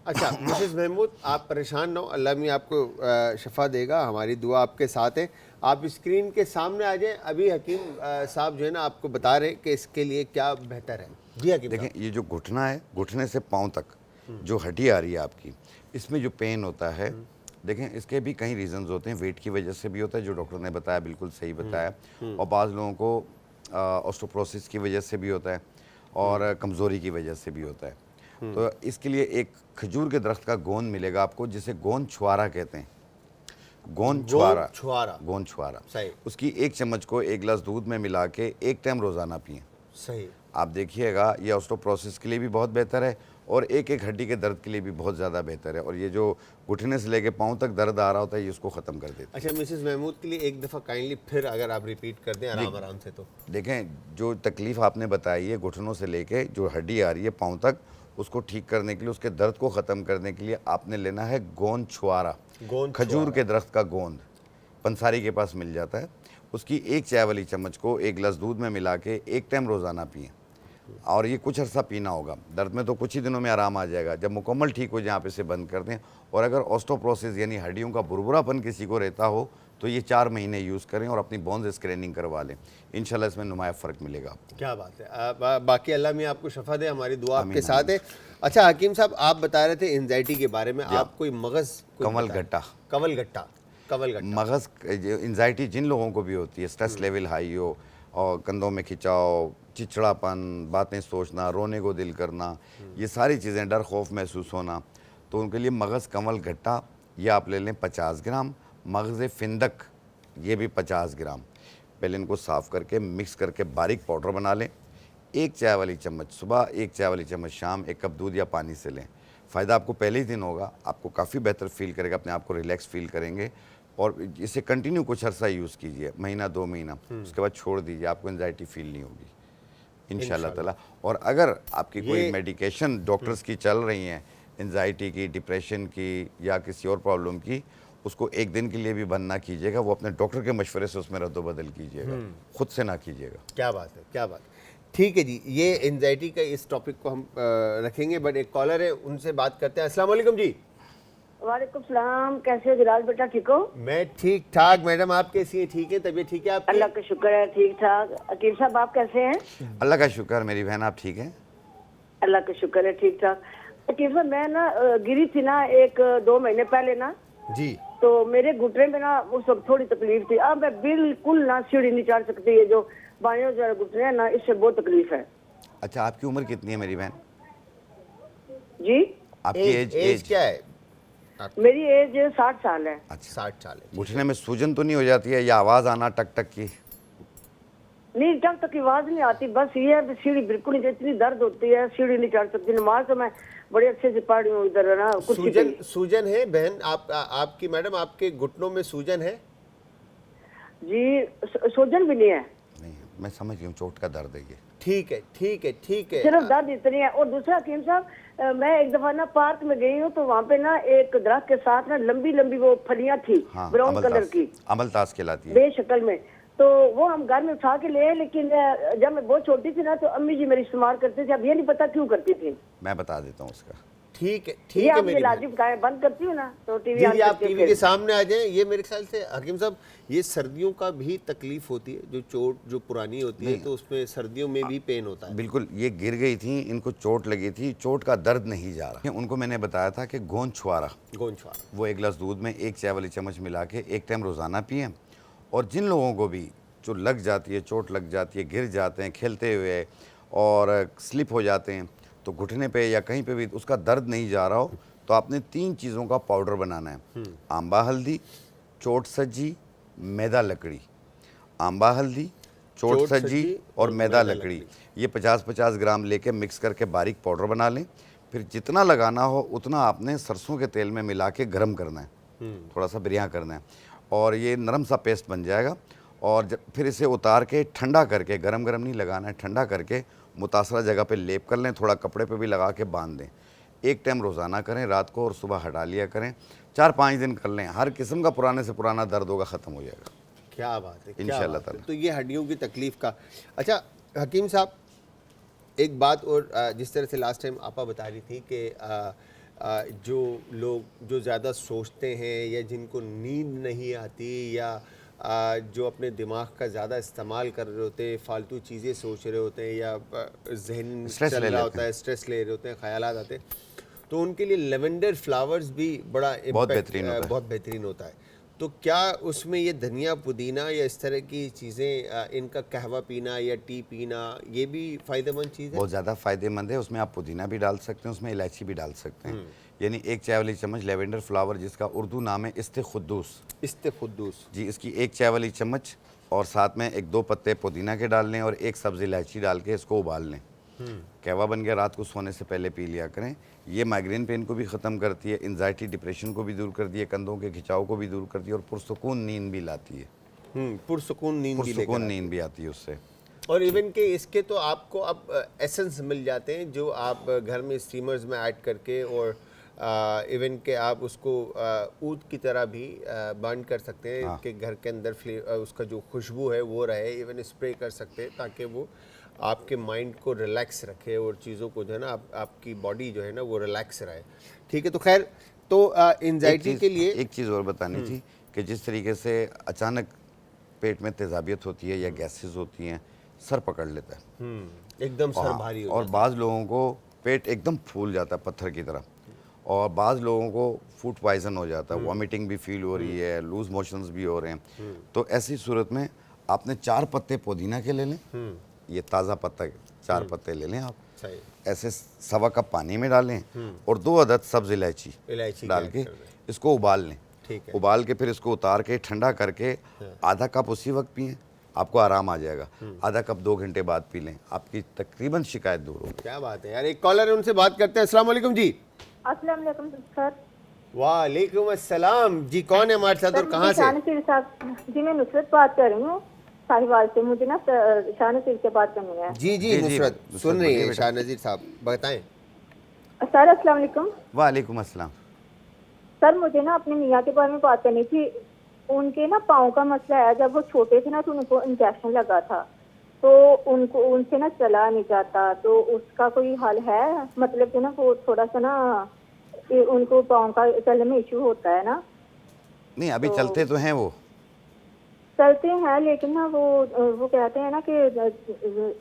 Speaker 2: अच्छा मिसेस महमूद, आप परेशान ना हो, अल्लाह मियां आपको शफा देगा, हमारी दुआ आपके साथ है। आप स्क्रीन के सामने आ जाएं। अभी हकीम साहब जो है ना आपको बता रहे हैं कि इसके लिए क्या बेहतर है। जी हकीम
Speaker 5: देखें, ये जो घुटना है, घुटने से पाँव तक जो हड्डी आ रही है आपकी, इसमें जो पेन होता है, देखें इसके भी कई रीजंस होते हैं। वेट की वजह से भी होता है, जो डॉक्टर ने बताया बिल्कुल सही बताया, और बाज़ लोगों को ऑस्टोप्रोसिस की वजह से भी होता है और कमज़ोरी की वजह से भी होता है। तो इसके लिए एक खजूर के दरख्त का गोंद मिलेगा आपको, जिसे गोंद छुआरा कहते हैं। गोंद छुआरा, गोंद छुआरा,
Speaker 2: सही।
Speaker 5: उसकी 1 चम्मच को 1 गिलास दूध में मिला के 1 टाइम रोज़ाना पिएं।
Speaker 2: सही।
Speaker 5: आप देखिएगा, ये ऑस्टोप्रोसिस के लिए भी बहुत बेहतर है और एक हड्डी के दर्द के लिए भी बहुत ज़्यादा बेहतर है। और ये जो घुटने से लेके पाँव तक दर्द आ रहा होता है, ये उसको ख़त्म कर देता है।
Speaker 2: अच्छा मिसेस महमूद के लिए एक दफ़ा काइंडली फिर अगर आप रिपीट कर दें आराम आराम से। तो
Speaker 5: देखें, जो तकलीफ़ आपने बताई है घुटनों से लेके जो हड्डी आ रही है पाँव तक, उसको ठीक करने के लिए, उसके दर्द को ख़त्म करने के लिए आपने लेना है गोंद छुआरा। खजूर के दरख्त का गोंद पंसारी के पास मिल जाता है। उसकी 1 चाय वाली चम्मच को 1 गिलास दूध में मिला के 1 टाइम रोज़ाना पिएं। और ये कुछ अर्सा पीना होगा। दर्द में तो कुछ ही दिनों में आराम आ जाएगा। जब मुकम्मल ठीक हो जाए आप इसे बंद कर दें। और अगर ऑस्टोप्रोसिस यानी हड्डियों का बुरबुरापन किसी को रहता हो तो ये 4 महीने यूज़ करें और अपनी बोन्स स्क्रीनिंग करवा लें। इंशाल्लाह इसमें नुमाया फ़र्क मिलेगा आपको।
Speaker 2: क्या बात है। बाकी अल्लाह मियां आपको शफा दे, हमारी दुआ आपके साथ है। अच्छा हकीम साहब, आप बता रहे थे एंजाइटी के बारे में, आप कोई मगज़ कवलगट्टा
Speaker 5: मगज़ एंजाइटी जिन लोगों को भी होती है, स्ट्रेस लेवल हाई हो और कंधों में खिंचाव, चिड़चिड़ापन, बातें सोचना, रोने को दिल करना, ये सारी चीज़ें, डर खौफ महसूस होना, तो उनके लिए मगज़ कमल घट्टा ये आप ले लें 50 ग्राम। मगज़ फिंदक ये भी 50 ग्राम। पहले इनको साफ़ करके मिक्स करके बारीक पाउडर बना लें। 1 चाय वाली चम्मच सुबह, 1 चाय वाली चम्मच शाम, 1 कप दूध या पानी से लें। फ़ायदा आपको पहले ही दिन होगा, आपको काफ़ी बेहतर फील करेगा, अपने आप को रिलैक्स फील करेंगे। और इसे कंटिन्यू कुछ अर्सा यूज़ कीजिए, महीना 2 महीना, उसके बाद छोड़ दीजिए, आपको एंजाइटी फील नहीं होगी इंशाल्लाह ताला। और अगर आपकी कोई मेडिकेशन डॉक्टर्स की चल रही हैं, एंजाइटी की, डिप्रेशन की या किसी और प्रॉब्लम की, उसको 1 दिन के लिए भी बंद ना कीजिएगा। वो अपने डॉक्टर के मशवरे से उसमें रद्दोबदल कीजिएगा, खुद से ना कीजिएगा।
Speaker 2: क्या बात है, क्या बात है। ठीक है जी, ये एंजाइटी का इस टॉपिक को हम रखेंगे। बट एक कॉलर है, उनसे बात करते हैं। अस्सलाम वालेकुम जी।
Speaker 7: वालेकुम सलाम, कैसे हो जलाल बेटा, ठीक हो?
Speaker 2: मैं ठीक ठाक। मैडम आप कैसी हैं? ठीक है, तबीयत ठीक है आपकी?
Speaker 7: अल्लाह का शुक्र है, ठीक ठाक। अकीब साहब आप कैसे हैं?
Speaker 5: अल्लाह का शुक्र। मेरी बहन आप ठीक हैं?
Speaker 7: अल्लाह का शुक्र है, ठीक ठाक। अकीब साहब मैं ना गिरी थी ना 1-2 महीने पहले ना
Speaker 2: जी,
Speaker 7: तो मेरे घुटने में ना उस वक्त थोड़ी तकलीफ थी। अब मैं बिल्कुल ना सीढ़ी नहीं चढ़ सकती। ये जो बाएं जो घुटने हैं ना, इससे बहुत तकलीफ है।
Speaker 5: अच्छा, आपकी उम्र कितनी है मेरी बहन?
Speaker 7: जी
Speaker 5: आपकी एज
Speaker 2: क्या है?
Speaker 7: मेरी एज 60 साल है।
Speaker 5: अच्छा,
Speaker 2: 60 साल है।
Speaker 5: घुटने में सूजन तो नहीं हो जाती है या आवाज़ आना टक टक की?
Speaker 7: नहीं, टक तक आवाज नहीं आती, बस ये है सीढ़ी बिल्कुल नहीं, इतनी दर्द होती है, सीढ़ी नहीं चढ़ सकती। नमाज तो मैं बड़े अच्छे से पढ़ रही हूँ इधर ना।
Speaker 2: सूजन है बहन आपकी? मैडम आपके घुटनों में सूजन है?
Speaker 7: जी सूजन भी नहीं है।
Speaker 5: नहीं, मैं समझ गई हूँ, चोट का दर्द है ये।
Speaker 2: ठीक है, ठीक है, ठीक है।
Speaker 7: सिर्फ दर्द इतनी है। और दूसरा हकीम साहब, मैं एक दफा ना पार्क में गई हूँ तो वहाँ पे ना एक दरख्त के साथ ना लंबी लंबी वो फलियां थी,
Speaker 5: हाँ,
Speaker 7: ब्राउन कलर की,
Speaker 5: अमलतास कहलाती है
Speaker 7: बेशक्ल में। तो वो हम घर में उठा के ले, लेकिन जब मैं बहुत छोटी थी ना तो अम्मी जी मेरी इस्तेमाल करते थे। अब ये नहीं पता क्यों करती थी।
Speaker 5: मैं बता देता हूँ उसका।
Speaker 2: ठीक है,
Speaker 7: ये
Speaker 2: ठीक है
Speaker 7: आप
Speaker 2: मेरी
Speaker 7: लाजिब का बंद करती हूँ ना तो टीवी
Speaker 2: जी, आप टीवी के सामने आ जाएं। ये मेरे ख्याल से हकीम साहब, ये सर्दियों का भी तकलीफ होती है, जो चोट जो पुरानी होती है तो उसमें सर्दियों में भी पेन होता है।
Speaker 5: बिल्कुल, ये गिर गई थी, इनको चोट लगी थी, चोट का दर्द नहीं जा रहा। उनको मैंने बताया था कि गोंद छुआरा वो 1 गिलास दूध में 1 चाय वाली चम्मच मिला के 1 टाइम रोज़ाना पिएं। और जिन लोगों को भी जो लग जाती है, चोट लग जाती है, गिर जाते हैं खेलते हुए और स्लिप हो जाते हैं, तो घुटने पे या कहीं पे भी उसका दर्द नहीं जा रहा हो, तो आपने 3 चीज़ों का पाउडर बनाना है। आंबा हल्दी, चोट सज्जी, मैदा लकड़ी। आंबा हल्दी, चोट सज्जी और मैदा लकड़ी, ये 50-50 ग्राम लेके मिक्स करके बारीक पाउडर बना लें। फिर जितना लगाना हो उतना आपने सरसों के तेल में मिला के गर्म करना है, थोड़ा सा बिरयां करना है, और ये नरम सा पेस्ट बन जाएगा। और जब फिर इसे उतार के ठंडा करके, गरम गरम नहीं लगाना है, ठंडा करके मुतासरा जगह पे लेप कर लें, थोड़ा कपड़े पे भी लगा के बांध दें। एक टाइम रोज़ाना करें, रात को और सुबह हटा लिया करें। 4-5 दिन कर लें, हर किस्म का पुराने से पुराना दर्द होगा ख़त्म हो जाएगा
Speaker 2: क्या बात है, क्या
Speaker 5: इंशाल्लाह
Speaker 2: बात है।
Speaker 5: ताला।
Speaker 2: तो ये हड्डियों की तकलीफ का। अच्छा हकीम साहब, एक बात और, जिस तरह से लास्ट टाइम आपा बता रही थी कि जो लोग जो ज़्यादा सोचते हैं या जिनको नींद नहीं आती या जो अपने दिमाग का ज़्यादा इस्तेमाल कर रहे होते हैं, फालतू चीज़ें सोच रहे होते हैं या जहन
Speaker 5: स्ट्रेस
Speaker 2: चल
Speaker 5: ले
Speaker 2: रहा
Speaker 5: लेते
Speaker 2: होता है, स्ट्रेस ले रहे होते हैं, ख्यालात आते हैं, तो उनके लिए लेवेंडर फ्लावर्स भी बड़ा
Speaker 5: बहुत
Speaker 2: impact,
Speaker 5: बेहतरीन होता है।
Speaker 2: बहुत बेहतरीन होता है। तो क्या उसमें ये धनिया पुदीना या इस तरह की चीज़ें, इनका कहवा पीना या टी पीना, ये भी फ़ायदेमंद चीज़ है?
Speaker 5: बहुत ज़्यादा फ़ायदेमंद है। उसमें आप पुदीना भी डाल सकते हैं, उसमें इलायची भी डाल सकते हैं। यानी 1 चाय वाली चम्मच लेवेंडर फ्लावर, जिसका उर्दू नाम है इस्ते-खुद्दूस
Speaker 2: इस्ते-खुद्दूस
Speaker 5: जी, इसकी 1 चाय वाली चम्मच, और साथ में 1-2 पत्ते पुदीना के डाल लें और 1 सब्ज़ इलायची डाल के इसको उबाल लें। कहवा बन गया, रात को सोने से पहले पी लिया करें। ये माइग्रेन पेन को भी ख़त्म करती है, एंजाइटी डिप्रेशन को भी दूर करती है, कंधों के खिंचाव को भी दूर करती है और पुरसुकून नींद भी लाती है।
Speaker 2: पुरसुकून नींद भी लेकर
Speaker 5: पुरसुकून
Speaker 2: आती है।
Speaker 5: नींद भी आती है उससे।
Speaker 2: और इवन के इसके तो आपको अब एसेंस मिल जाते हैं जो आप घर में स्टीमर्स में ऐड करके, और इवन के आप उसको ऊद की तरह भी बर्न कर सकते हैं।
Speaker 5: हाँ।
Speaker 2: कि घर के अंदर उसका जो खुशबू है वो रहे। इवन स्प्रे कर सकते हैं ताकि वो आपके माइंड को रिलैक्स रखे और चीज़ों को जो है ना, आपकी बॉडी जो है ना वो रिलैक्स रहे। ठीक है, तो खैर, तो एंजाइटी के लिए
Speaker 5: एक चीज़ और बतानी थी कि जिस तरीके से अचानक पेट में तेज़ाबियत होती है या गैसेस होती हैं, सर पकड़ लेता है
Speaker 2: एकदम सर
Speaker 5: हाँ,
Speaker 2: भारी हो
Speaker 5: और
Speaker 2: जाता
Speaker 5: बाज़ लोगों को पेट एकदम फूल जाता है पत्थर की तरह, और बाज़ लोगों को फूड पॉइजन हो जाता है, वॉमिटिंग भी फील हो रही है, लूज मोशंस भी हो रहे हैं। तो ऐसी सूरत में आपने 4 पत्ते पुदीना के ले लें, ये ताज़ा पत्ता 4 पत्ते ले लें आप,
Speaker 2: सही।
Speaker 5: ऐसे 1.25 कप पानी में डालें और 2 अदद सब्ज़ इलायची
Speaker 2: इलायची
Speaker 5: डाल
Speaker 2: ऐड
Speaker 5: के
Speaker 2: कर दें।
Speaker 5: इसको उबाल लें।
Speaker 2: ठीक है।
Speaker 5: उबाल के फिर इसको उतार के ठंडा करके आधा कप उसी वक्त पिएं, आपको आराम आ जाएगा। आधा कप 2 घंटे बाद पी लें, आपकी तकरीबन शिकायत दूर होगी।
Speaker 2: क्या बात है यार। एक कॉलर है, उनसे बात करते हैं। अस्सलाम वालेकुम जी।
Speaker 4: अस्सलाम वालेकुम सर।
Speaker 2: वालेकुम अस्सलाम जी। कौन है हमारे साथ और कहाँ से?
Speaker 4: शानसीर साहब जी, मैं नुसरत बात कर रही हूँ साहिवाल से। मुझे ना शानसीर से बात करनी है।
Speaker 2: जी जी,
Speaker 5: जी,
Speaker 2: नुसरत
Speaker 5: नुसरत
Speaker 2: सुन रही
Speaker 5: बोलिए
Speaker 2: है।
Speaker 5: बेटा।
Speaker 2: शाह नज़ीर साहब बताएं।
Speaker 4: सर अस्सलाम वालेकुम।
Speaker 5: वालेकुम अस्सलाम।
Speaker 4: सर मुझे ना अपने मियाँ के बारे में बात करनी थी। उनके ना पाँव का मसला है। जब वो छोटे थे ना तो उनको इंजेक्शन लगा था, तो उनको उनसे ना चला नहीं जाता। तो उसका कोई हल है? मतलब कि ना वो थोड़ा सा ना उनको पाँव का चलने में इशू होता है ना।
Speaker 5: नहीं, अभी चलते तो हैं वो।
Speaker 4: चलते हैं लेकिन ना वो कहते हैं ना कि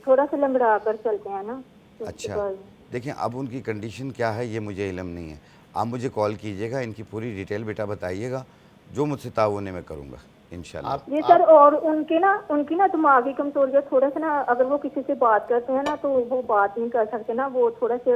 Speaker 4: थोड़ा सा लंगड़ा कर चलते हैं ना। तो
Speaker 5: अच्छा, देखिए अब उनकी कंडीशन क्या है ये मुझे इल्म नहीं है। आप मुझे कॉल कीजिएगा, इनकी पूरी डिटेल बेटा बताइएगा, जो मुझसे ताउन है मैं करूँगा इंशाल्लाह।
Speaker 4: जी सर, और उनकी ना दिमागी कमजोरी है थोड़ा सा ना। अगर वो किसी से बात करते हैं ना तो वो बात नहीं कर सकते ना, वो थोड़ा से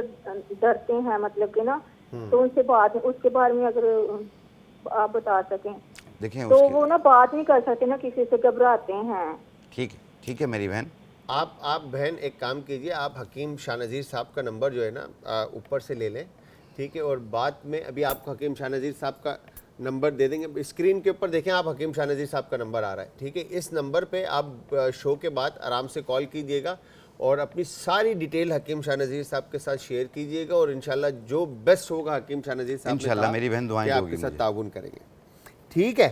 Speaker 4: डरते हैं मतलब कि ना। तो उनसे बात, उसके बारे में अगर आप बता सकें
Speaker 5: देखें
Speaker 4: तो
Speaker 5: उसके
Speaker 4: वो ना बात नहीं कर सकते ना, किसी से घबराते हैं।
Speaker 5: ठीक है मेरी बहन।
Speaker 2: आप बहन एक काम कीजिए, आप हकीम शाह नज़ीर साहब का नंबर जो है ना ऊपर से ले लें। ठीक है, और बाद में अभी आपको हकीम शाह नज़ीर साहब का नंबर दे देंगे। स्क्रीन के ऊपर देखें आप, हकीम शाह नज़ीर साहब का नंबर आ रहा है। ठीक है, इस नंबर पे आप शो के बाद आराम से कॉल कीजिएगा और अपनी सारी डिटेल हकीम शाह नज़ीर साहब के साथ शेयर कीजिएगा, और इंशाल्लाह जो बेस्ट होगा हकीम शाह नज़ीर साहब ने
Speaker 5: इंशाल्लाह
Speaker 2: कहा
Speaker 5: मेरी बहन दुआएं
Speaker 2: कि
Speaker 5: दोगी
Speaker 2: आपके साथ
Speaker 5: मुझे।
Speaker 2: ताउन करेंगे। ठीक है,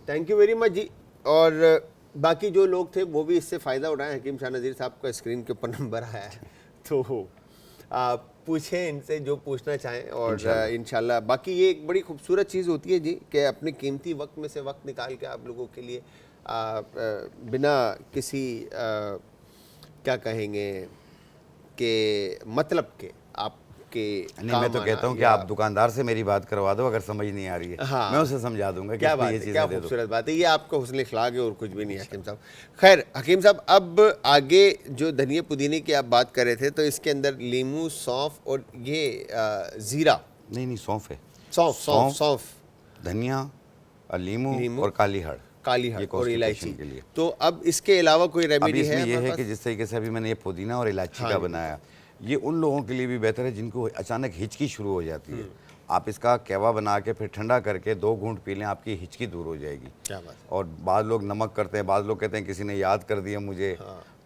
Speaker 2: थैंक यू वेरी मच जी। और बाकी जो लोग थे वो भी इससे फ़ायदा उठाएं। हकीम शाह नज़ीर साहब का स्क्रीन के ऊपर नंबर आया है, तो आप पूछें इनसे जो पूछना चाहें। और इंशाल्लाह बाकी ये एक बड़ी खूबसूरत चीज़ होती है जी कि अपने कीमती वक्त में से वक्त निकाल के आप लोगों के लिए बिना किसी क्या कहेंगे कि मतलब के आपके
Speaker 5: नहीं, मैं तो कहता हूँ कि आप दुकानदार से मेरी बात करवा दो, अगर समझ नहीं आ रही है
Speaker 2: हाँ।
Speaker 5: मैं उसे समझा दूंगा कि
Speaker 2: क्या
Speaker 5: इसको
Speaker 2: बात
Speaker 5: ये
Speaker 2: है,
Speaker 5: चीज़ें
Speaker 2: क्या
Speaker 5: दे दो।
Speaker 2: खूबसूरत बात है। ये आपका हुस्न इखलाक है और कुछ भी नहीं है हकीम साहब। खैर हकीम साहब, अब आगे जो धनिया पुदीने की आप बात कर रहे थे, तो इसके अंदर लीमू, सौंफ और ये ज़ीरा
Speaker 5: नहीं नहीं, सौंफ है।
Speaker 2: सौंफ सौंफ सौंफ,
Speaker 5: धनिया, लीमू और काली हड़,
Speaker 2: काली
Speaker 5: ये
Speaker 2: हड़ और
Speaker 5: constipation
Speaker 2: इलायची
Speaker 5: के लिए।
Speaker 2: तो अब इसके अलावा कोई
Speaker 5: अब
Speaker 2: रेमेडी
Speaker 5: इसमें
Speaker 2: है
Speaker 5: ये
Speaker 2: हमारे
Speaker 5: है
Speaker 2: पास?
Speaker 5: कि जिस तरीके से अभी मैंने ये पुदीना और इलायची
Speaker 2: हाँ
Speaker 5: का
Speaker 2: जी।
Speaker 5: बनाया, ये उन लोगों के लिए भी बेहतर है जिनको अचानक हिचकी शुरू हो जाती है। आप इसका कहवा बना के फिर ठंडा करके 2 घूंट पी लें, आपकी हिचकी दूर हो जाएगी।
Speaker 2: क्या बात है।
Speaker 5: और बाद लोग नमक करते हैं, बाद लोग कहते हैं किसी ने याद कर दिया मुझे,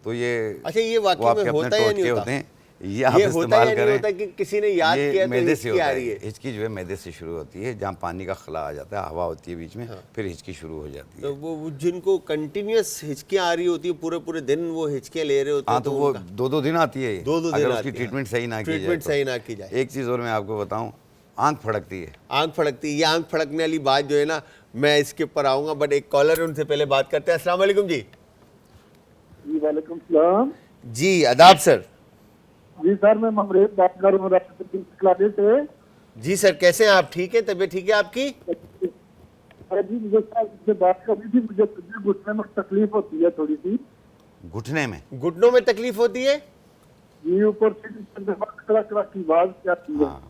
Speaker 5: तो ये
Speaker 2: अच्छा, ये
Speaker 5: वो
Speaker 2: वाकई
Speaker 5: आपके
Speaker 2: में
Speaker 5: अपने
Speaker 2: होता है या
Speaker 5: टोटके
Speaker 2: नहीं
Speaker 5: होते
Speaker 2: होता?
Speaker 5: हैं, ये आप
Speaker 2: ये होता है
Speaker 5: इस्तेमाल
Speaker 2: या नहीं
Speaker 5: करें।
Speaker 2: होता कि किसी ने याद
Speaker 5: ये
Speaker 2: किया तो
Speaker 5: मैदे से
Speaker 2: हिचकी आ
Speaker 5: होता
Speaker 2: रही
Speaker 5: है,
Speaker 2: है?
Speaker 5: हिचकी जो है मैदे से शुरू होती है, जहाँ पानी का खला आ जाता है, हवा होती है बीच में, फिर हिचकी शुरू हो जाती है।
Speaker 2: तो वो जिनको कंटिन्यूअस हिचकियां आ रही होती है, पूरे पूरे दिन वो हिचकियां ले रहे होते हैं,
Speaker 5: हाँ, तो वो 2-2 दिन आती है ये,
Speaker 2: 2-2 दिन
Speaker 5: अगर
Speaker 2: आती
Speaker 5: उसकी
Speaker 2: है।
Speaker 5: ट्रीटमेंट सही ना की जाए।
Speaker 2: ट्रीटमेंट
Speaker 5: तो।
Speaker 2: सही ना की जाए।
Speaker 5: एक चीज़ और मैं आपको बताऊं, आंख फड़कती है।
Speaker 2: आंख फड़कती है, ये आंख फड़कने वाली बात जो है ना, मैं इसके ऊपर आऊंगा, बट एक कॉलर है, उनसे पहले बात करते हैं। अस्सलाम वालेकुम जी।
Speaker 8: जी वालेकुम सलाम।
Speaker 2: जी आदाब सर।
Speaker 8: जी सर, मैं ममरेज बात कर रहा हूँ से।
Speaker 2: जी सर, कैसे हैं आप? ठीक है, तबीयत ठीक है आपकी?
Speaker 8: अरे जी, मुझे सर से बात करनी थी, मुझे घुटने में तकलीफ होती है थोड़ी सी।
Speaker 5: घुटने में?
Speaker 2: घुटनों में तकलीफ होती है?
Speaker 8: जी, ऊपर से कड़क की आवाज आती है।
Speaker 5: हाँ,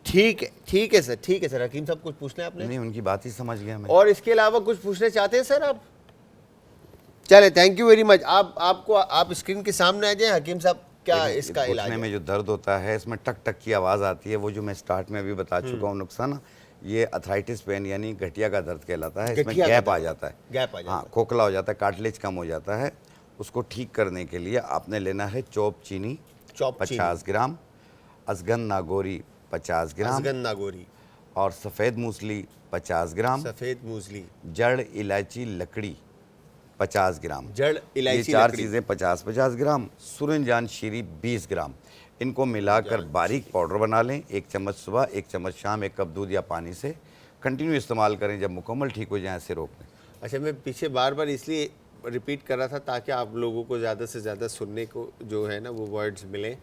Speaker 2: ठीक है, ठीक है सर, ठीक है सर। हकीम साहब कुछ पूछना है आपने?
Speaker 5: नहीं, उनकी बात ही समझ गया मैं।
Speaker 2: और इसके अलावा कुछ पूछना चाहते हैं सर आप? चले, थैंक यू वेरी मच। आप स्क्रीन के सामने आ जाए। हकीम साहब क्या
Speaker 5: देखिए,
Speaker 2: इसका इलाज
Speaker 5: घुटने
Speaker 2: है?
Speaker 5: में जो दर्द होता है, इसमें टक टक की आवाज़ आती है, वो जो मैं स्टार्ट में अभी बता चुका हूँ नुकसान, ये अथराइटिस पेन यानी गठिया का दर्द कहलाता है। इसमें
Speaker 2: गठिया का
Speaker 5: गैप आ
Speaker 2: दर्द।
Speaker 5: जाता है,
Speaker 2: गैप आ जाता
Speaker 5: हाँ,
Speaker 2: है।
Speaker 5: खोखला हो जाता है, कार्टिलेज कम हो जाता है। उसको ठीक करने के लिए आपने लेना है चॉप चीनी
Speaker 2: चॉप
Speaker 5: 50 ग्राम, अजगन नागौरी 50 ग्राम,
Speaker 2: अजगन नागौरी,
Speaker 5: और सफ़ेद मूसली 50 ग्राम,
Speaker 2: सफेद मूसली,
Speaker 5: जड़ इलायची लकड़ी 50 ग्राम,
Speaker 2: जड़
Speaker 5: ये
Speaker 2: इलायची
Speaker 5: 4
Speaker 2: लकड़ी।
Speaker 5: चीज़ें 50-50 ग्राम, सूरजजान शीरी 20 ग्राम। इनको मिलाकर बारीक पाउडर बना लें। 1 चम्मच सुबह, 1 चम्मच शाम, 1 कप दूध या पानी से कंटिन्यू इस्तेमाल करें। जब मुकम्मल ठीक हो जाए, ऐसे रोक लें।
Speaker 2: अच्छा, मैं पीछे बार बार इसलिए रिपीट कर रहा था ताकि आप लोगों को ज़्यादा से ज़्यादा सुनने को जो है ना वो वर्ड्स मिलें,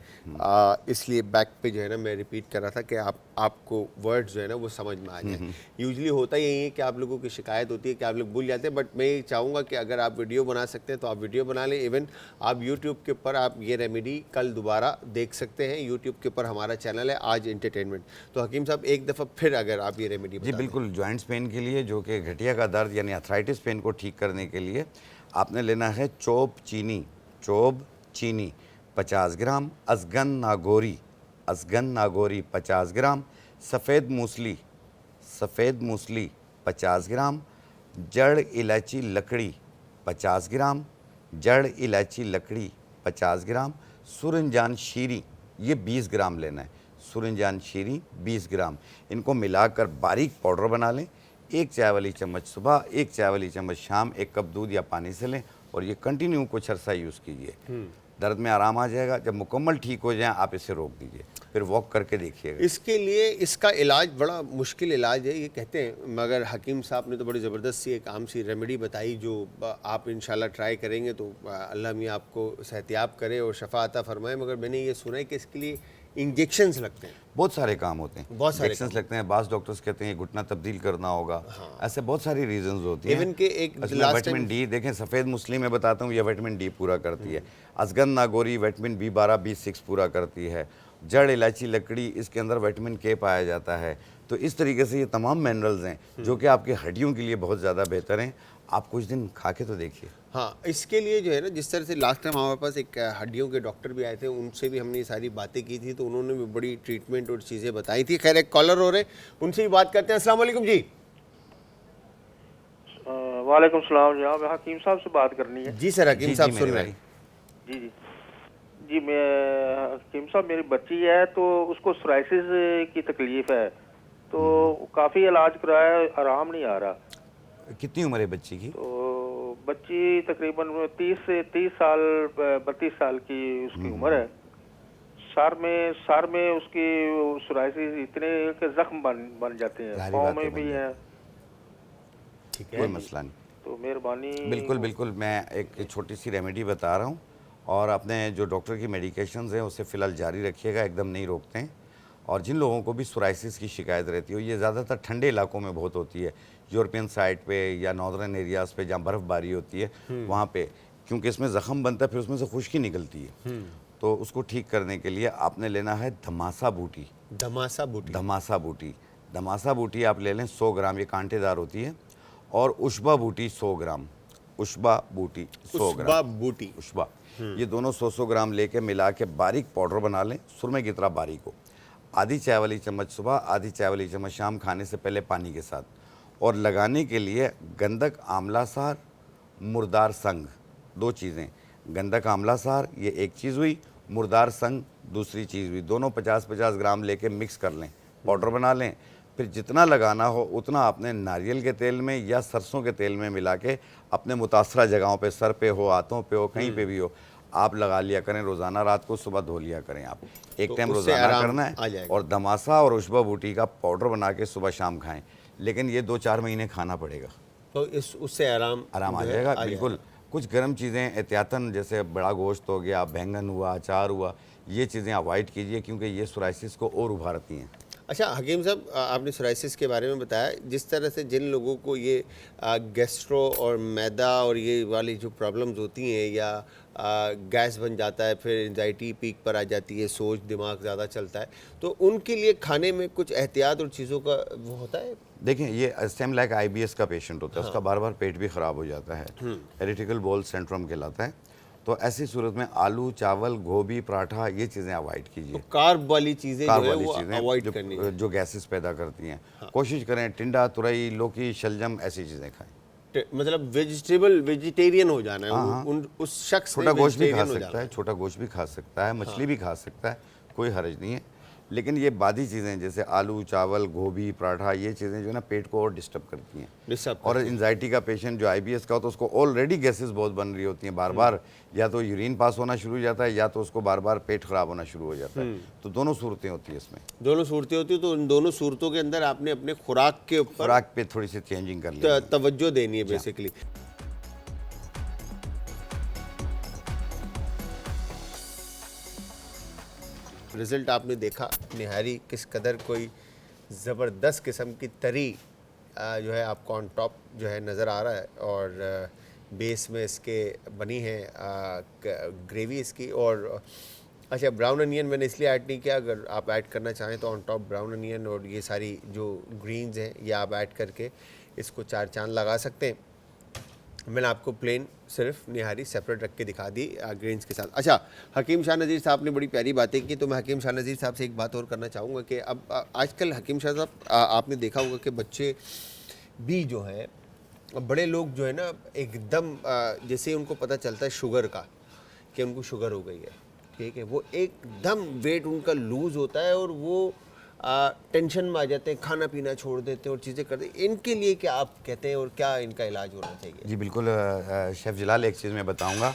Speaker 2: इसलिए बैक पे जो है ना मैं रिपीट कर रहा था कि आपको वर्ड्स जो है ना वो समझ में आ जाए। यूजुअली होता यही है कि आप लोगों की शिकायत होती है कि आप लोग भूल जाते हैं, बट मैं ये चाहूँगा कि अगर आप वीडियो बना सकते हैं तो आप वीडियो बना लें। इवन आप यूट्यूब के ऊपर आप ये रेमेडी कल दोबारा देख सकते हैं। यूट्यूब के ऊपर हमारा चैनल है आज एंटरटेनमेंट। तो हकीम साहब एक दफ़ा फिर अगर आप ये रेमेडी
Speaker 5: जी बिल्कुल, जॉइंट्स पेन के लिए, जो कि घटिया का दर्द यानी अथराइटिस पेन को ठीक करने के लिए आपने लेना है चॉप चीनी 50 ग्राम, अजगन नागौरी 50 ग्राम, सफ़ेद मूसली 50 ग्राम, जड़ इलायची लकड़ी 50 ग्राम, 50 ग्राम, सूरजजान शीरी ये 20 ग्राम लेना है। सूरजजान शीरी 20 ग्राम, इनको मिलाकर बारीक पाउडर बना लें। 1 चाय वाली चम्मच सुबह, 1 चाय वाली चम्मच शाम, 1 कप दूध या पानी से लें और ये कंटिन्यू कुछ अरसा यूज़ कीजिए। दर्द में आराम आ जाएगा। जब मुकम्मल ठीक हो जाए आप इसे रोक दीजिए, फिर वॉक करके देखिएगा।
Speaker 2: इसके लिए इसका इलाज बड़ा मुश्किल इलाज है ये कहते हैं, मगर हकीम साहब ने तो बड़ी ज़बरदस्त सी एक आम सी रेमेडी बताई जो आप इंशाल्लाह ट्राई करेंगे तो अल्लाह मियाँ आपको सेहतियाब करे और शफा अता फरमाए। मगर मैंने ये सुना है कि इसके लिए इंजेक्शंस लगते हैं,
Speaker 5: बहुत सारे काम होते हैं,
Speaker 2: बहुत सारे
Speaker 5: इंजेक्शंस लगते हैं। बास डॉक्टर्स कहते हैं घुटना तब्दील करना होगा, ऐसे बहुत सारी रीजंस होती हैं।
Speaker 2: इवन के एक
Speaker 5: इसमें विटामिन डी देखें, सफ़ेद मूसली में बताता हूँ, ये विटामिन डी पूरा करती है। अजगन नागौरी विटामिन B12 B6 पूरा करती है। जड़ इलायची लकड़ी, इसके अंदर विटामिन के पाया जाता है। तो इस तरीके से ये तमाम मिनरल्स हैं जो कि आपकी हड्डियों के लिए बहुत ज़्यादा बेहतर हैं। आप कुछ दिन खा के तो देखिए।
Speaker 2: हाँ, इसके लिए जो है ना, जिस तरह से लास्ट टाइम हमारे पास एक हड्डियों के डॉक्टर भी आए थे, उनसे भी हमने ये सारी बातें की थी, तो उन्होंने भी बड़ी ट्रीटमेंट और चीज़ें बताई थी। खैर, एक कॉलर हो रहे, उनसे भी बात करते हैं। अस्सलाम वालेकुम जी।
Speaker 9: वालेकुम सलाम जनाब, हकीम साहब से बात करनी है।
Speaker 2: जी सर, हकीम साहब सुन रहे हैं।
Speaker 9: जी जी जी, मैं हकीम साहब, मेरी बच्ची है तो उसको सोराइसिस की तकलीफ है, तो काफ़ी इलाज कराया, आराम नहीं आ रहा।
Speaker 5: कितनी उम्र है बच्ची की?
Speaker 9: तो बच्ची तकरीबन 30 साल 32 साल की उसकी उम्र है। सर में उसकी सोराइसिस इतने कि जख्म बन जाते हैं, पाँव में भी है।
Speaker 2: ठीक है,
Speaker 5: कोई मसला नहीं,
Speaker 9: तो मेहरबानी।
Speaker 5: बिल्कुल मैं एक छोटी सी रेमेडी बता रहा हूँ, और अपने जो डॉक्टर की मेडिकेशंस हैं उसे फ़िलहाल जारी रखिएगा, एकदम नहीं रोकते हैं। और जिन लोगों को भी सोराइसिस की शिकायत रहती हो, ये ज़्यादातर ठंडे इलाकों में बहुत होती है, यूरोपियन साइड पे या नॉर्दर्न एरियाज़ पे जहाँ बर्फ़बारी होती है वहाँ पे, क्योंकि इसमें ज़ख़म बनता है, फिर उसमें से खुश्की निकलती है। तो उसको ठीक करने के लिए आपने लेना है धमासा बूटी।
Speaker 2: धमासा बूटी।
Speaker 5: धमासा बूटी, धमासा बूटी आप ले लें 100 ग्राम, ये कांटेदार होती है। और उष्बा बूटी 100 ग्राम, उष्बा बूटी 100 ग्राम,
Speaker 2: उष्बा बूटी,
Speaker 5: उष्बा, ये दोनों 100 ग्राम लेके मिला के बारीक पाउडर बना लें, सुरमे की तरह बारीक हो। आधी चाय वाली चम्मच सुबह, आधी चाय वाली चम्मच शाम, खाने से पहले पानी के साथ। और लगाने के लिए गंधक आंवला सार, मुर्दार संग, 2 चीज़ें। गंधक आंवला सार ये एक चीज़ हुई, मुर्दार संग दूसरी चीज़ हुई। दोनों 50-50 ग्राम लेके मिक्स कर लें, पाउडर बना लें। फिर जितना लगाना हो उतना आपने नारियल के तेल में या सरसों के तेल में मिला के अपने मुतासरा जगहों पे, सर पे हो, हाथों पे हो, कहीं पे भी हो, आप लगा लिया करें रोज़ाना। रात को सुबह धो लिया करें आप, एक
Speaker 2: तो
Speaker 5: टाइम
Speaker 2: उससे
Speaker 5: रोज़ाना
Speaker 2: आराम
Speaker 5: करना
Speaker 2: आ
Speaker 5: है।
Speaker 2: जाएगा।
Speaker 5: और धमासा और उष्बा बूटी का पाउडर बना के सुबह शाम खाएं। लेकिन ये 2-4 महीने खाना पड़ेगा,
Speaker 2: तो उससे आराम
Speaker 5: आ
Speaker 2: जो है,
Speaker 5: जाएगा बिल्कुल। कुछ गर्म चीज़ें एहतियातन, जैसे बड़ा गोश्त हो गया, बैंगन हुआ, अचार हुआ, ये चीज़ें अवॉइड कीजिए क्योंकि ये सोराइसिस को और उभारती हैं।
Speaker 2: अच्छा हकीम साहब, आपने सोराइसिस के बारे में बताया, जिस तरह से जिन लोगों को ये गैस्ट्रो और मैदा और ये वाली जो प्रॉब्लम्स होती हैं, या गैस बन जाता है, फिर एंजाइटी पीक पर आ जाती है, सोच दिमाग ज़्यादा चलता है, तो उनके लिए खाने में कुछ एहतियात और चीज़ों का वो होता है?
Speaker 5: देखिए, ये सेम लाइक IBS का पेशेंट होता है, उसका बार बार पेट भी ख़राब हो जाता है, इरिटेबल बाउल सिंड्रोम कहलाता है। तो ऐसी सूरत में आलू, चावल, गोभी, पराठा, ये चीज़ें अवॉइड कीजिए।
Speaker 2: तो कार्ब वाली चीज़ें जो है वो
Speaker 5: चीज़ें
Speaker 2: अवॉइड करनी है।
Speaker 5: जो गैसेस पैदा करती हैं। कोशिश करें टिंडा, तुरई, लौकी, शलजम, ऐसी चीज़ें खाएं।
Speaker 2: मतलब वेजिटेरियन हो जाना है, उस शख्स
Speaker 5: छोटा गोश्त भी खा सकता है, छोटा गोश्त भी खा सकता है, मछली भी खा सकता है, कोई हर्ज नहीं है। लेकिन ये बादी चीज़ें जैसे आलू, चावल, गोभी, पराठा, ये चीज़ें जो है ना पेट को और डिस्टर्ब करती हैं। और एंजाइटी का पेशेंट जो IBS का हो तो उसको ऑलरेडी गैसेस बहुत बन रही होती हैं, बार बार या तो यूरिन पास होना शुरू हो जाता है या तो उसको बार बार पेट खराब होना शुरू हो जाता है। तो दोनों सूरतें होती है इसमें,
Speaker 2: दोनों सूरतें होती है। तो उन दोनों सूरतों के अंदर आपने अपने खुराक के ऊपर,
Speaker 5: खुराक पे थोड़ी सी चेंजिंग कर ली,
Speaker 2: तवज्जो देनी है बेसिकली। रिजल्ट आपने देखा, निहारी किस कदर कोई ज़बरदस्त किस्म की तरी जो है आपको ऑन टॉप जो है नज़र आ रहा है। और बेस में इसके बनी है ग्रेवी इसकी। और अच्छा, ब्राउन अनियन मैंने इसलिए ऐड नहीं किया, अगर आप ऐड करना चाहें तो ऑन टॉप ब्राउन अनियन और ये सारी जो ग्रीन्स हैं ये आप ऐड करके इसको 4 चांद लगा सकते हैं। मैंने आपको प्लेन सिर्फ निहारी सेपरेट रख के दिखा दी ग्रेन्स के साथ। अच्छा, हकीम शाह नज़ीर साहब ने बड़ी प्यारी बातें की, तो मैं हकीम शाह नज़ीर साहब से एक बात और करना चाहूँगा कि अब आजकल हकीम शाह साहब आपने देखा होगा कि बच्चे भी जो हैं, बड़े लोग जो है ना, एकदम जैसे उनको पता चलता है शुगर का कि उनको शुगर हो गई है, ठीक है, वो एकदम वेट उनका लूज़ होता है और वो टेंशन में आ जाते हैं, खाना पीना छोड़ देते हैं और चीज़ें करते हैं। इनके लिए क्या आप कहते हैं और क्या इनका इलाज होना चाहिए?
Speaker 5: जी बिल्कुल शेफ़ जलाल, एक चीज़ मैं बताऊंगा,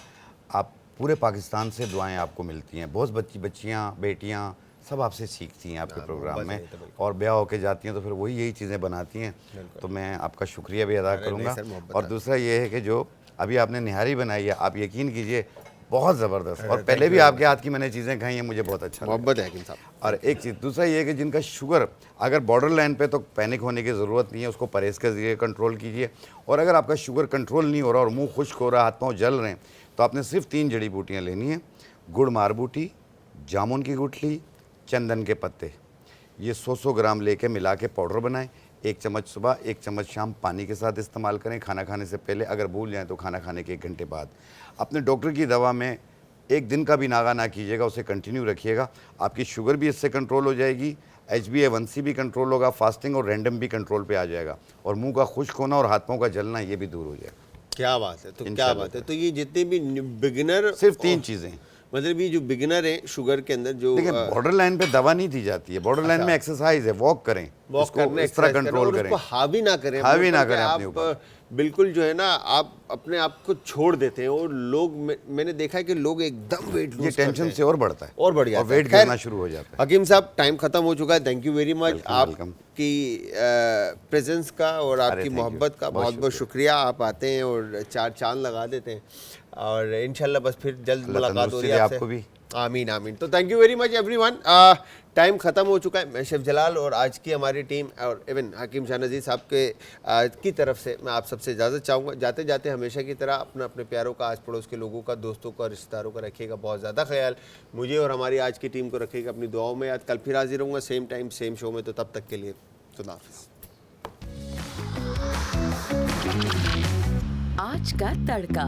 Speaker 5: आप पूरे पाकिस्तान से दुआएं आपको मिलती हैं, बहुत बच्चियां, बेटियां सब आपसे सीखती हैं आपके प्रोग्राम में, और ब्याह होके जाती हैं तो फिर वही यही चीज़ें बनाती हैं। तो मैं आपका शुक्रिया भी अदा करूँगा। और दूसरा ये है कि जो अभी आपने निहारी बनाई है, आप यकीन कीजिए बहुत ज़बरदस्त, और पहले भी आपके हाथ की मैंने चीज़ें खाई हैं, मुझे बहुत अच्छा
Speaker 2: मोहब्बत है हकीम साहब।
Speaker 5: और एक चीज़ दूसरा ये है कि जिनका शुगर अगर बॉर्डर लाइन पे, तो पैनिक होने की ज़रूरत नहीं है, उसको परहेज़ के ज़रिए कंट्रोल कीजिए। और अगर आपका शुगर कंट्रोल नहीं हो रहा और मुंह खुश्क हो रहा, हाथ पाँव जल रहे हैं, तो आपने सिर्फ 3 जड़ी बूटियाँ लेनी है, गुड़ मार बूटी, जामुन की गुठली, चंदन के पत्ते। ये 100 ग्राम लेके मिला के पाउडर बनाएं, 1 चम्मच सुबह, 1 चम्मच शाम पानी के साथ इस्तेमाल करें, खाना खाने से पहले, अगर भूल जाएं तो खाना खाने के 1 घंटे बाद। अपने डॉक्टर की दवा में 1 दिन का भी नागा ना कीजिएगा, उसे कंटिन्यू रखिएगा, आपकी शुगर भी इससे कंट्रोल हो जाएगी, HbA1c भी कंट्रोल होगा, फास्टिंग और रैंडम भी कंट्रोल पे आ जाएगा, और मुंह का खुश्क होना और हाथ पाँव का जलना ये भी दूर हो जाएगा।
Speaker 2: क्या बात है, तो क्या बात है। तो ये जितने भी बिगिनर,
Speaker 5: सिर्फ 3 चीज़ें,
Speaker 2: मतलब ये जो बिगिनर है शुगर के अंदर, जो
Speaker 5: देखिए बॉर्डर लाइन पे दवा नहीं दी जाती है, बॉर्डर लाइन में एक्सरसाइज है, वॉक करें,
Speaker 2: वॉक करने,
Speaker 5: इस तरह कंट्रोल करें,
Speaker 2: हावी ना करें,
Speaker 5: हावी ना करें
Speaker 2: आप
Speaker 5: अपने ऊपर।
Speaker 2: बिल्कुल जो है ना, आप अपने आप को छोड़ देते हैं। और लोग, मैंने देखा है कि लोग एकदम वेट लूज,
Speaker 5: ये टेंशन से और बढ़ता है
Speaker 2: और बढ़ जाता है,
Speaker 5: वेट गिरना शुरू हो जाता है।
Speaker 2: हकीम साहब, टाइम खत्म हो चुका है, थैंक यू वेरी मच आपकी प्रेजेंस का और आपकी मोहब्बत का बहुत बहुत शुक्रिया। आप आते हैं और 4 चांद लगा देते हैं, और इंशाल्लाह बस फिर जल्द मुलाकात हो रही है आपसे।
Speaker 5: आपको भी
Speaker 2: आमीन आमीन। तो thank you very much everyone. Time ख़त्म हो चुका है। मैं शेफ जलाल और आज की हमारी टीम और इवन हकीम शाह नज़ीर साहब के की तरफ से मैं आप सबसे इजाज़त चाहूँगा। जाते जाते हमेशा की तरह अपने प्यारों का, आस पड़ोस के लोगों का, दोस्तों का, रिश्तेदारों का रखिएगा बहुत ज़्यादा ख्याल। मुझे और हमारी आज की टीम को रखिएगा अपनी दुआओं में याद। कल फिर हाजिर रहूँगा सेम टाइम सेम शो में। तो तब तक के लिए खुदा हाफिज़।
Speaker 1: आज का तड़का।